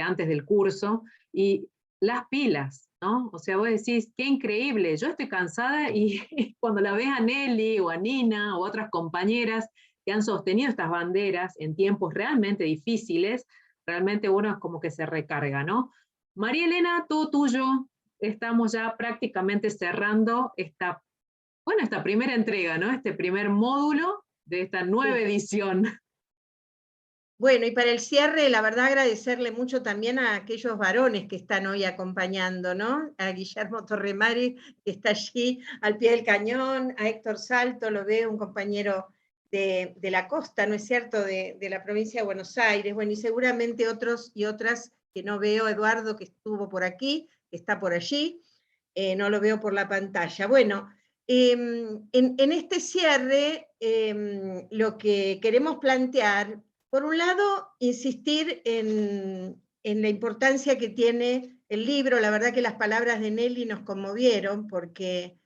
antes del curso, y las pilas, ¿no? O sea, vos decís, qué increíble, yo estoy cansada y cuando la ves a Nelly o a Nina o otras compañeras que han sostenido estas banderas en tiempos realmente difíciles, realmente uno es como que se recarga, ¿no? María Elena, todo tuyo, estamos ya prácticamente cerrando esta primera entrega, ¿no? Este primer módulo de esta nueva edición. Bueno, y para el cierre, la verdad agradecerle mucho también a aquellos varones que están hoy acompañando, ¿no? A Guillermo Torremari, que está allí al pie del cañón, a Héctor Salto, lo veo, un compañero de la costa, ¿no es cierto?, de la provincia de Buenos Aires, bueno, y seguramente otros y otras que no veo, Eduardo, que estuvo por aquí, que está por allí, no lo veo por la pantalla. Bueno, en este cierre, lo que queremos plantear, por un lado, insistir en la importancia que tiene el libro. La verdad que las palabras de Nelly nos conmovieron, porque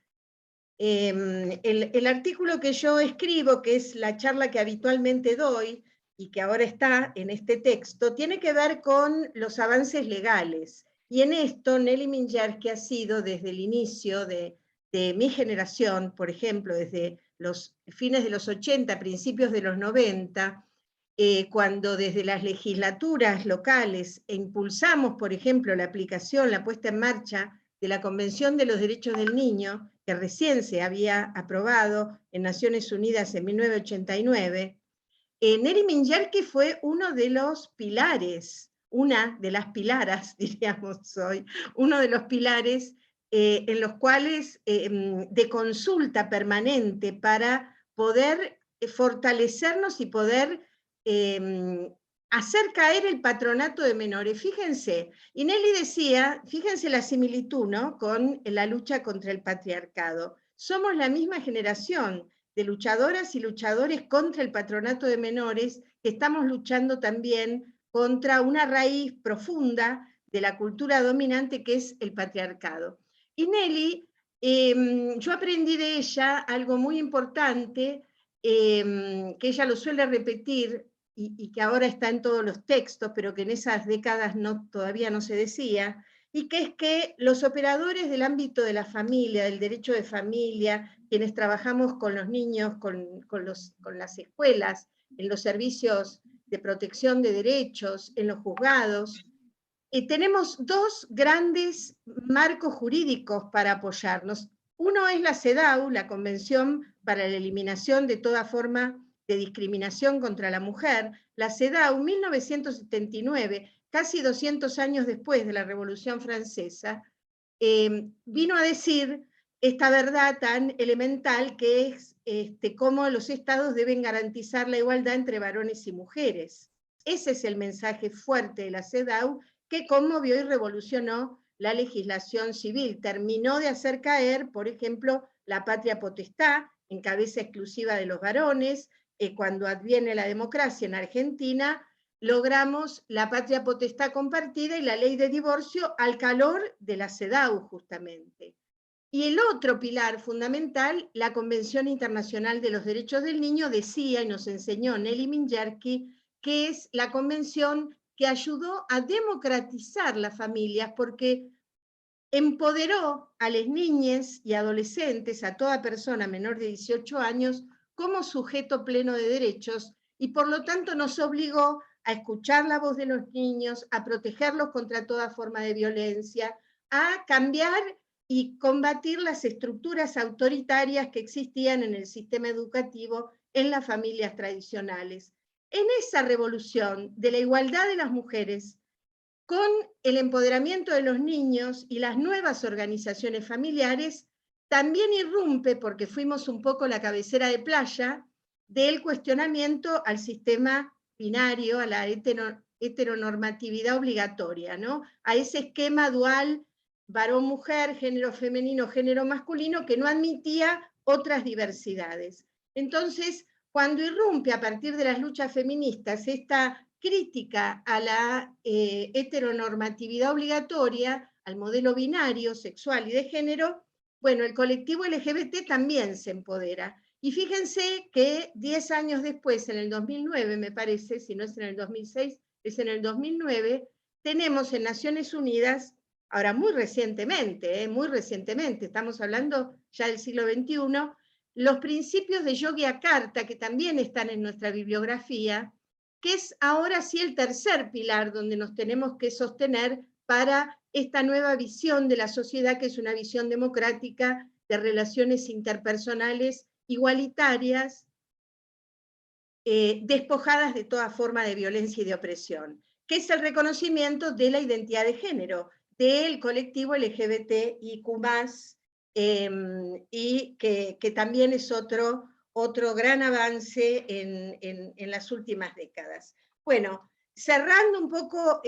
el artículo que yo escribo, que es la charla que habitualmente doy, y que ahora está en este texto, tiene que ver con los avances legales. Y en esto, Nelly Minyarsky ha sido, desde el inicio de mi generación, por ejemplo, desde los fines de los 80, principios de los 90, cuando desde las legislaturas locales impulsamos, por ejemplo, la aplicación, la puesta en marcha de la Convención de los Derechos del Niño, que recién se había aprobado en Naciones Unidas en 1989, Nelly Minyarsky fue uno de los pilares, una de las pilaras, diríamos hoy, uno de los pilares en los cuales de consulta permanente para poder fortalecernos y poder hacer caer el patronato de menores. Fíjense, y Nelly decía, fíjense la similitud, ¿no?, con la lucha contra el patriarcado. Somos la misma generación de luchadoras y luchadores contra el patronato de menores, que estamos luchando también contra una raíz profunda de la cultura dominante que es el patriarcado. Y Nelly, yo aprendí de ella algo muy importante, que ella lo suele repetir, y que ahora está en todos los textos, pero que en esas décadas todavía no se decía, y que es que los operadores del ámbito de la familia, del derecho de familia, quienes trabajamos con los niños, con las escuelas, en los servicios de protección de derechos, en los juzgados, tenemos dos grandes marcos jurídicos para apoyarnos. Uno es la CEDAW, la Convención para la Eliminación de toda forma de discriminación contra la mujer. La CEDAW, 1979, casi 200 años después de la Revolución Francesa, vino a decir esta verdad tan elemental que es cómo los estados deben garantizar la igualdad entre varones y mujeres. Ese es el mensaje fuerte de la CEDAW, que conmovió y revolucionó la legislación civil. Terminó de hacer caer, por ejemplo, la patria potestad en cabeza exclusiva de los varones. Cuando adviene la democracia en Argentina, logramos la patria potestad compartida y la ley de divorcio al calor de la CEDAW, justamente. Y el otro pilar fundamental, la Convención Internacional de los Derechos del Niño, decía y nos enseñó Nelly Mingerke, que es la convención que ayudó a democratizar las familias, porque empoderó a las niñas y adolescentes, a toda persona menor de 18 años, como sujeto pleno de derechos, y por lo tanto nos obligó a escuchar la voz de los niños, a protegerlos contra toda forma de violencia, a cambiar y combatir las estructuras autoritarias que existían en el sistema educativo en las familias tradicionales. En esa revolución de la igualdad de las mujeres, con el empoderamiento de los niños y las nuevas organizaciones familiares, también irrumpe, porque fuimos un poco la cabecera de playa, del cuestionamiento al sistema binario, a la heteronormatividad obligatoria, ¿no?, a ese esquema dual varón-mujer, género femenino, género masculino, que no admitía otras diversidades. Entonces, cuando irrumpe a partir de las luchas feministas esta crítica a la heteronormatividad obligatoria, al modelo binario, sexual y de género, bueno, el colectivo LGBT también se empodera. Y fíjense que 10 años después, en el 2009, me parece, si no es en el 2006, es en el 2009, tenemos en Naciones Unidas, ahora muy recientemente, estamos hablando ya del siglo XXI, los principios de Yogyakarta, que también están en nuestra bibliografía, que es ahora sí el tercer pilar donde nos tenemos que sostener para esta nueva visión de la sociedad, que es una visión democrática de relaciones interpersonales igualitarias, despojadas de toda forma de violencia y de opresión, que es el reconocimiento de la identidad de género del colectivo LGBTIQ+, y que también es otro gran avance en las últimas décadas. Bueno, cerrando un poco,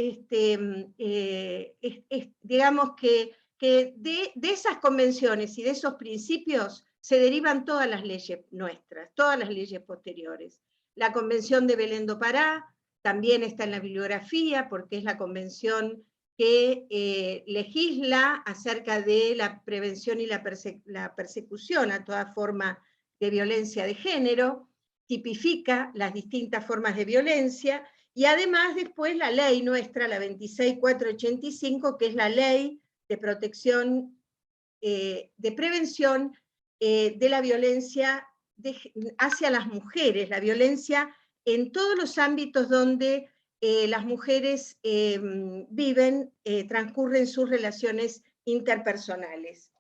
digamos que de esas convenciones y de esos principios se derivan todas las leyes nuestras, todas las leyes posteriores. La Convención de Belén do Pará también está en la bibliografía, porque es la convención que legisla acerca de la prevención y la persecución a toda forma de violencia de género, tipifica las distintas formas de violencia, y además después la ley nuestra, la 26485, que es la ley de protección, de prevención de la violencia hacia las mujeres, la violencia en todos los ámbitos donde las mujeres viven, transcurren sus relaciones interpersonales.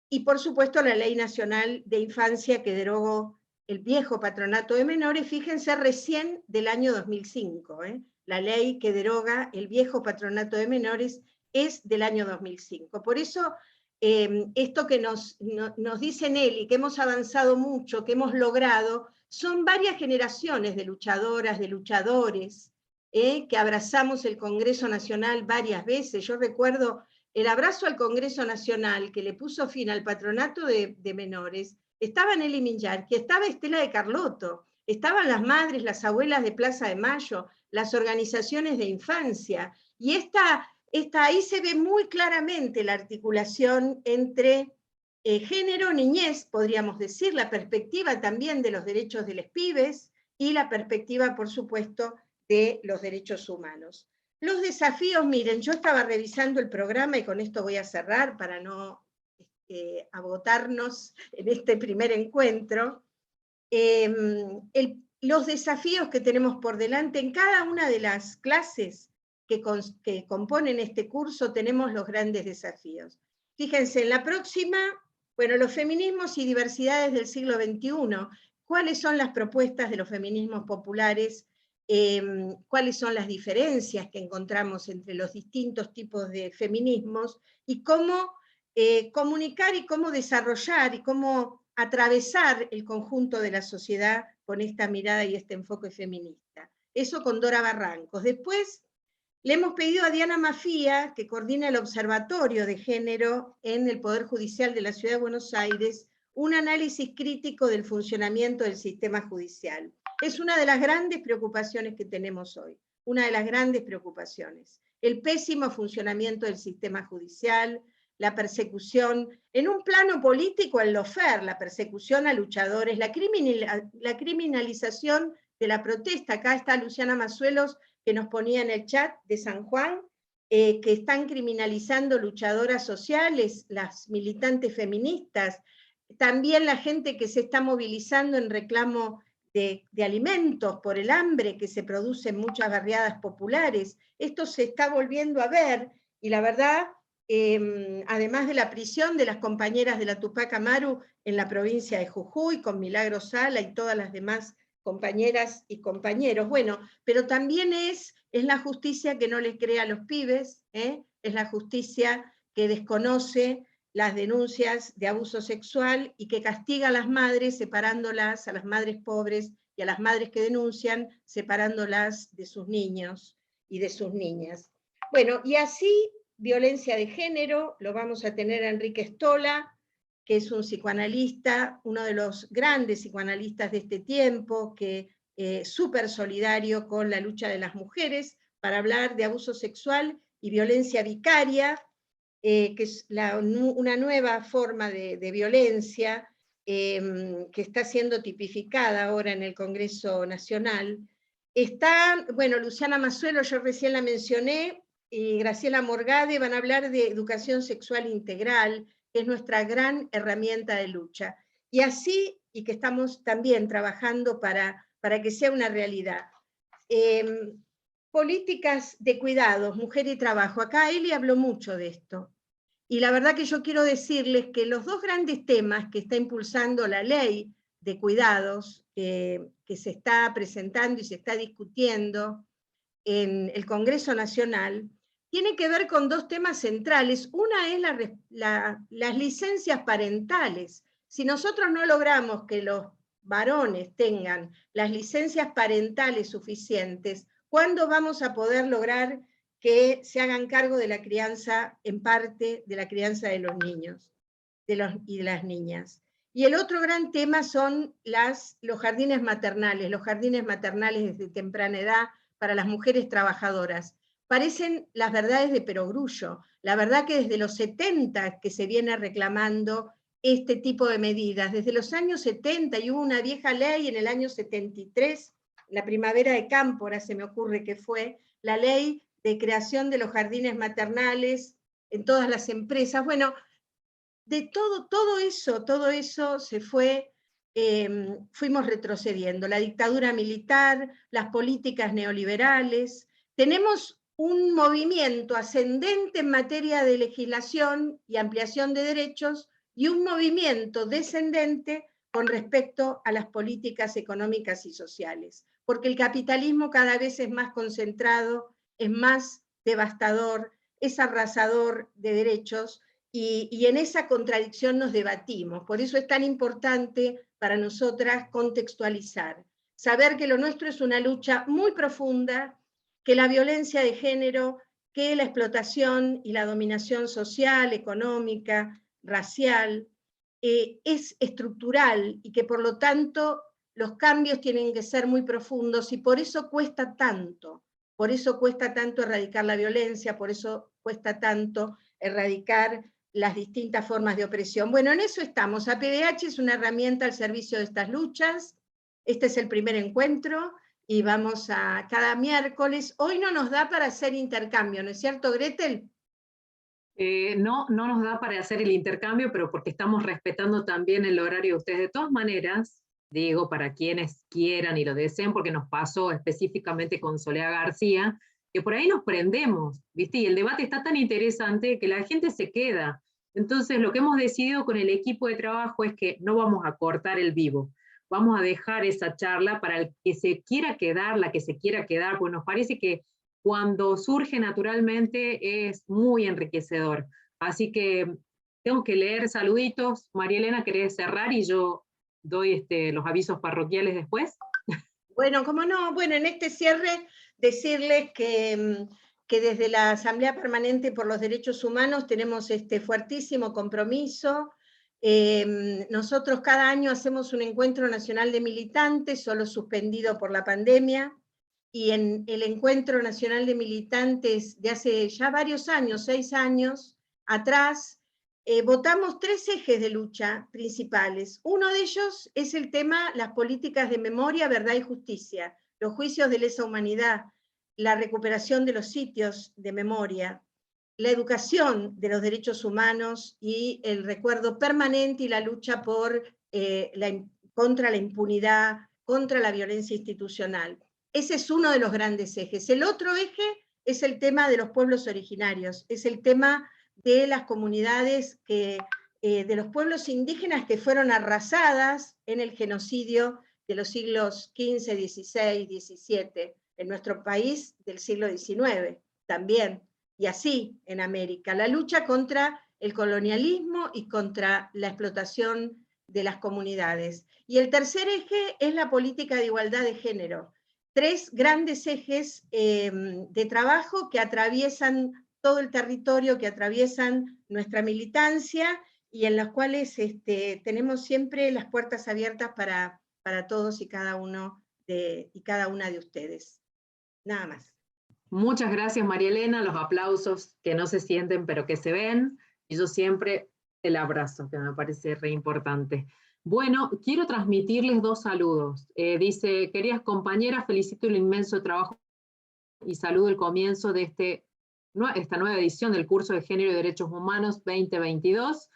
Y por supuesto la Ley Nacional de Infancia, que derogó el viejo patronato de menores, fíjense, recién del año 2005, la ley que deroga el viejo patronato de menores es del año 2005. Por eso esto que nos dice Nelly, que hemos avanzado mucho, que hemos logrado, son varias generaciones de luchadoras, de luchadores, que abrazamos el Congreso Nacional varias veces. Yo recuerdo el abrazo al Congreso Nacional que le puso fin al patronato de menores. Estaba Nelly Minyarki, estaba Estela de Carlotto, estaban las madres, las abuelas de Plaza de Mayo, las organizaciones de infancia, y ahí se ve muy claramente la articulación entre género, niñez, podríamos decir, la perspectiva también de los derechos de los pibes, y la perspectiva, por supuesto, de los derechos humanos. Los desafíos, miren, yo estaba revisando el programa, y con esto voy a cerrar para no agotarnos en este primer encuentro. Los desafíos que tenemos por delante en cada una de las clases que componen este curso, tenemos los grandes desafíos. Fíjense, en la próxima, bueno, los feminismos y diversidades del siglo XXI, ¿cuáles son las propuestas de los feminismos populares? ¿Cuáles son las diferencias que encontramos entre los distintos tipos de feminismos? Y cómo comunicar y cómo desarrollar y cómo atravesar el conjunto de la sociedad con esta mirada y este enfoque feminista. Eso con Dora Barrancos. Después le hemos pedido a Diana Mafía, que coordina el Observatorio de Género en el Poder Judicial de la Ciudad de Buenos Aires, un análisis crítico del funcionamiento del sistema judicial. Es una de las grandes preocupaciones que tenemos hoy, una de las grandes preocupaciones. El pésimo funcionamiento del sistema judicial, la persecución, en un plano político, el lawfare, la persecución a luchadores, la criminalización de la protesta. Acá está Luciana Mazuelos, que nos ponía en el chat de San Juan, que están criminalizando luchadoras sociales, las militantes feministas, también la gente que se está movilizando en reclamo de alimentos por el hambre que se produce en muchas barriadas populares. Esto se está volviendo a ver, y la verdad, además de la prisión de las compañeras de la Tupac Amaru en la provincia de Jujuy, con Milagro Sala y todas las demás compañeras y compañeros, bueno, pero también es la justicia que no les cree a los pibes, es la justicia que desconoce las denuncias de abuso sexual y que castiga a las madres separándolas, a las madres pobres y a las madres que denuncian, separándolas de sus niños y de sus niñas. Bueno, y así, violencia de género, lo vamos a tener a Enrique Stola, que es un psicoanalista, uno de los grandes psicoanalistas de este tiempo, que súper solidario con la lucha de las mujeres, para hablar de abuso sexual y violencia vicaria, que es una nueva forma de violencia que está siendo tipificada ahora en el Congreso Nacional. Está, bueno, Luciana Mazuelo, yo recién la mencioné, y Graciela Morgade van a hablar de educación sexual integral, que es nuestra gran herramienta de lucha. Y así, y que estamos también trabajando para que sea una realidad. Políticas de cuidados, mujer y trabajo. Acá Eli habló mucho de esto. Y la verdad que yo quiero decirles que los dos grandes temas que está impulsando la ley de cuidados, que se está presentando y se está discutiendo en el Congreso Nacional, tiene que ver con dos temas centrales. Una es las licencias parentales. Si nosotros no logramos que los varones tengan las licencias parentales suficientes, ¿cuándo vamos a poder lograr que se hagan cargo de la crianza, en parte, de la crianza de los niños y de las niñas? Y el otro gran tema son los jardines maternales desde temprana edad para las mujeres trabajadoras. Parecen las verdades de perogrullo. La verdad que desde los 70 que se viene reclamando este tipo de medidas. Desde los años 70, y hubo una vieja ley en el año 73, la primavera de Cámpora se me ocurre que fue, la ley de creación de los jardines maternales en todas las empresas. Bueno, de todo eso se fue, fuimos retrocediendo. La dictadura militar, las políticas neoliberales. Tenemos un movimiento ascendente en materia de legislación y ampliación de derechos, y un movimiento descendente con respecto a las políticas económicas y sociales, porque el capitalismo cada vez es más concentrado, es más devastador, es arrasador de derechos, y en esa contradicción nos debatimos. Por eso es tan importante para nosotras contextualizar, saber que lo nuestro es una lucha muy profunda, que la violencia de género, que la explotación y la dominación social, económica, racial, es estructural y que por lo tanto los cambios tienen que ser muy profundos y por eso cuesta tanto erradicar la violencia, por eso cuesta tanto erradicar las distintas formas de opresión. Bueno, en eso estamos. APDH es una herramienta al servicio de estas luchas. Este es el primer encuentro y vamos a cada miércoles. Hoy no nos da para hacer intercambio, ¿no es cierto, Gretel? No nos da para hacer el intercambio, pero porque estamos respetando también el horario de ustedes. De todas maneras, digo, para quienes quieran y lo deseen, porque nos pasó específicamente con Soledad García, que por ahí nos prendemos, ¿viste? Y el debate está tan interesante que la gente se queda. Entonces, lo que hemos decidido con el equipo de trabajo es que no vamos a cortar el vivo. Vamos a dejar esa charla para el que se quiera quedar, la que se quiera quedar, pues nos parece que cuando surge naturalmente es muy enriquecedor. Así que tengo que leer saluditos. María Elena, ¿querés cerrar y yo doy los avisos parroquiales después? Bueno, cómo no. Bueno, en este cierre decirles que desde la Asamblea Permanente por los Derechos Humanos tenemos este fuertísimo compromiso. Nosotros cada año hacemos un encuentro nacional de militantes, solo suspendido por la pandemia, y en el Encuentro Nacional de Militantes de hace ya varios años, 6 años atrás, votamos 3 ejes de lucha principales. Uno de ellos es el tema, las políticas de memoria, verdad y justicia, los juicios de lesa humanidad, la recuperación de los sitios de memoria, la educación de los derechos humanos y el recuerdo permanente y la lucha por, contra la impunidad, contra la violencia institucional. Ese es uno de los grandes ejes. El otro eje es el tema de los pueblos originarios, es el tema de las comunidades, de los pueblos indígenas que fueron arrasadas en el genocidio de los siglos XV, XVI, XVII, en nuestro país del siglo XIX también, y así en América. La lucha contra el colonialismo y contra la explotación de las comunidades. Y el tercer eje es la política de igualdad de género. 3 grandes ejes de trabajo que atraviesan todo el territorio, que atraviesan nuestra militancia y en los cuales tenemos siempre las puertas abiertas para todos y cada uno y cada una de ustedes. Nada más. Muchas gracias, María Elena, los aplausos que no se sienten pero que se ven, y yo siempre el abrazo, que me parece re importante. Bueno, quiero transmitirles 2 saludos. Dice, queridas compañeras, felicito el inmenso trabajo y saludo el comienzo de esta nueva edición del curso de Género y Derechos Humanos 2022.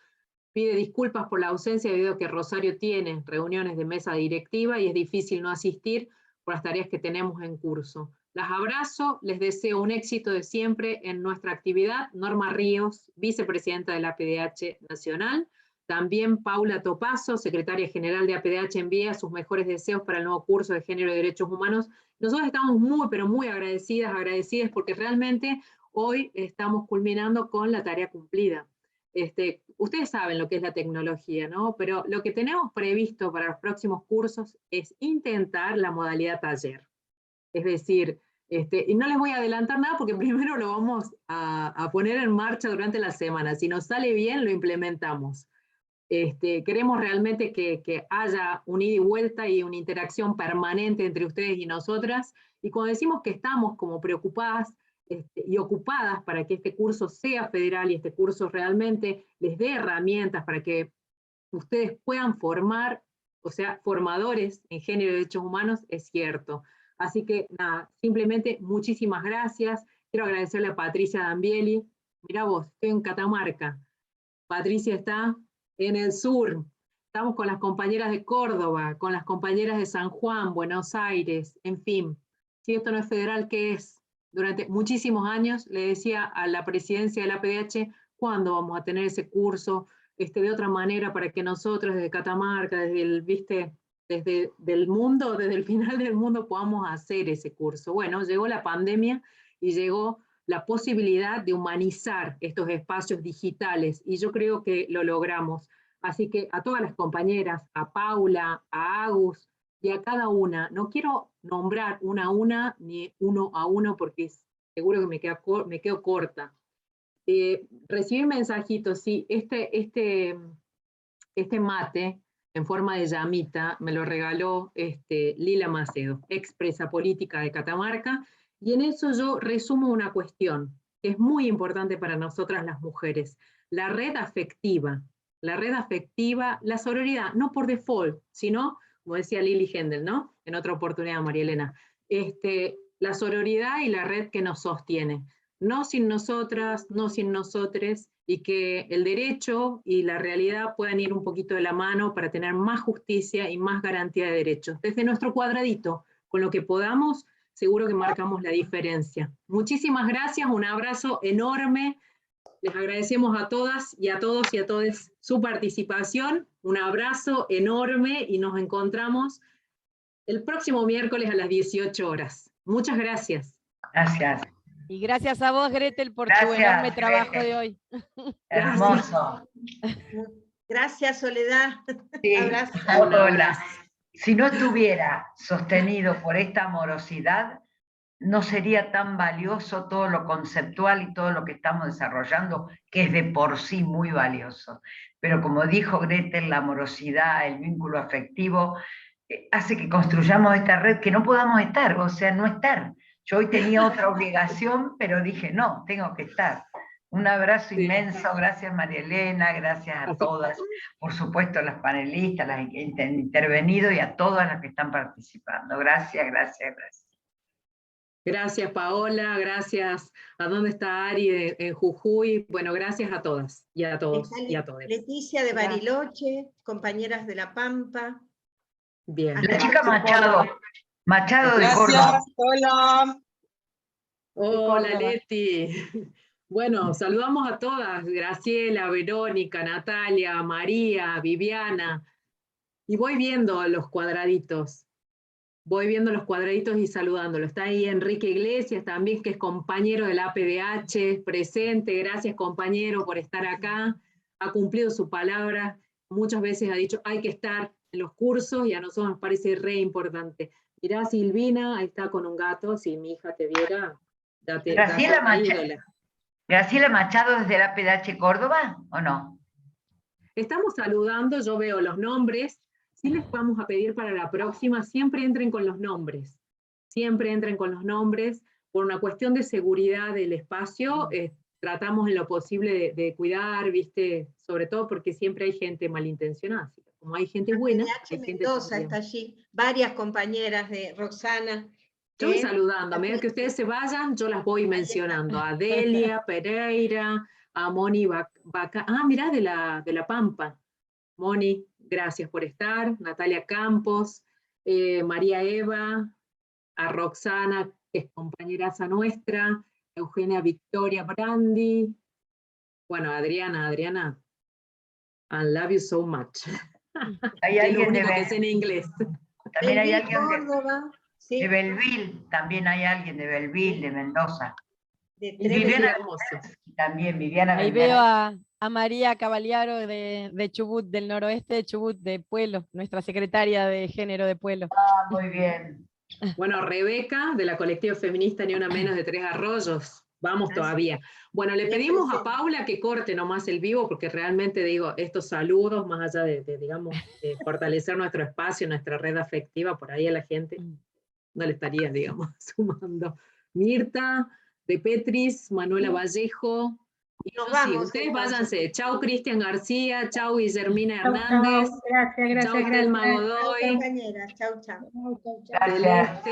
Pide disculpas por la ausencia debido a que Rosario tiene reuniones de mesa directiva y es difícil no asistir por las tareas que tenemos en curso. Las abrazo, les deseo un éxito de siempre en nuestra actividad. Norma Ríos, vicepresidenta de la APDH Nacional. También Paula Topazo, secretaria general de APDH, envía sus mejores deseos para el nuevo curso de Género y Derechos Humanos. Nosotros estamos muy, pero muy agradecidas porque realmente hoy estamos culminando con la tarea cumplida. Ustedes saben lo que es la tecnología, ¿no? Pero lo que tenemos previsto para los próximos cursos es intentar la modalidad taller. Es decir, y no les voy a adelantar nada porque primero lo vamos a poner en marcha durante la semana. Si nos sale bien, lo implementamos. Queremos realmente que haya un ida y vuelta y una interacción permanente entre ustedes y nosotras, y cuando decimos que estamos como preocupadas y ocupadas para que este curso sea federal y este curso realmente les dé herramientas para que ustedes puedan formar, o sea, formadores en género y derechos humanos, es cierto. Así que nada, simplemente muchísimas gracias. Quiero agradecerle a Patricia Dambieli. Mirá vos, estoy en Catamarca. Patricia está en el sur. Estamos con las compañeras de Córdoba, con las compañeras de San Juan, Buenos Aires, en fin. Si esto no es federal, ¿qué es? Durante muchísimos años le decía a la presidencia de la APDH, ¿cuándo vamos a tener ese curso de otra manera para que nosotros desde Catamarca, desde el mundo, desde el final del mundo podamos hacer ese curso? Bueno, llegó la pandemia y llegó la posibilidad de humanizar estos espacios digitales, y yo creo que lo logramos. Así que a todas las compañeras, a Paula, a Agus, y a cada una, no quiero nombrar una a una, ni uno a uno, porque seguro que me quedo corta. Recibí mensajitos, sí, este mate en forma de llamita me lo regaló Lila Macedo, expresa política de Catamarca, y en eso yo resumo una cuestión que es muy importante para nosotras las mujeres: la red afectiva, la sororidad, no por default, sino, como decía Lili Hendel, ¿no? En otra oportunidad, María Elena, la sororidad y la red que nos sostiene, no sin nosotras, no sin nosotres, y que el derecho y la realidad puedan ir un poquito de la mano para tener más justicia y más garantía de derechos. Desde nuestro cuadradito, con lo que podamos, seguro que marcamos la diferencia. Muchísimas gracias, un abrazo enorme. Les agradecemos a todas y a todos y a todas su participación. Un abrazo enorme y nos encontramos el próximo miércoles a las 18 horas. Muchas gracias. Gracias. Y gracias a vos, Gretel, por tu Gracias, enorme trabajo Gretel. de hoy. Hermoso. Gracias, Soledad. Sí, Abrazo. Paola, si no estuviera sostenido por esta amorosidad, no sería tan valioso todo lo conceptual y todo lo que estamos desarrollando, que es de por sí muy valioso. Pero como dijo Gretel, la amorosidad, el vínculo afectivo, hace que construyamos esta red que no podamos estar, o sea, no estar. Yo hoy tenía otra obligación, pero dije, no, tengo que estar. Un abrazo inmenso, gracias María Elena, gracias a todas, por supuesto las panelistas, las que han intervenido y a todas las que están participando. Gracias, gracias, gracias. Gracias Paola, gracias a dónde está Ari en Jujuy. Bueno, gracias a todas y a todos y a todas. Leticia de Bariloche, compañeras de La Pampa. Bien. La chica Machado de Córdoba. Hola. Hola Leti. Bueno, saludamos a todas, Graciela, Verónica, Natalia, María, Viviana, y voy viendo los cuadraditos y saludándolo. Está ahí Enrique Iglesias también, que es compañero del APDH, presente. Gracias compañero por estar acá, ha cumplido su palabra, muchas veces ha dicho hay que estar en los cursos y a nosotros nos parece re importante. Mirá Silvina, ahí está con un gato, si mi hija te viera, date ídola. Graciela Machado desde la APDH Córdoba, ¿o no? Estamos saludando, yo veo los nombres. Sí les vamos a pedir para la próxima, siempre entren con los nombres. Siempre entren con los nombres. Por una cuestión de seguridad del espacio, tratamos en lo posible de cuidar, ¿viste? Sobre todo porque siempre hay gente malintencionada. Como hay gente buena, hay gente Mendoza está allí, varias compañeras de Roxana. Yo voy saludando, a medida que ustedes se vayan, yo las voy mencionando. A Delia Pereira, a Moni Baca, mirá, de la Pampa. Moni, gracias por estar. Natalia Campos, María Eva, a Roxana, que es compañeraza nuestra, Eugenia Victoria Brandi, bueno, Adriana, I love you so much. Hay alguien lo único que sé en inglés. También hay alguien Córdoba, de Belleville, también hay alguien de Belleville, de Mendoza. De Y Viviana también, Viviana. Ahí veo a María Cavaliaro de Chubut, del noroeste de Chubut, de Pueblo, nuestra secretaria de Género de Pueblo. Muy bien. Bueno, Rebeca, de la colectiva feminista Ni Una Menos de Tres Arroyos. Vamos todavía. Bueno, le pedimos a Paula que corte nomás el vivo, porque realmente digo, estos saludos, más allá digamos, de fortalecer nuestro espacio, nuestra red afectiva, por ahí a la gente no le estaría, digamos, sumando. Mirta, de Petris, Manuela Vallejo. Y nos vamos. Ustedes váyanse. Chau Cristian García, chau Guillermina Hernández. Gracias. Chau Telma Godoy. Compañeras, chau. Gracias.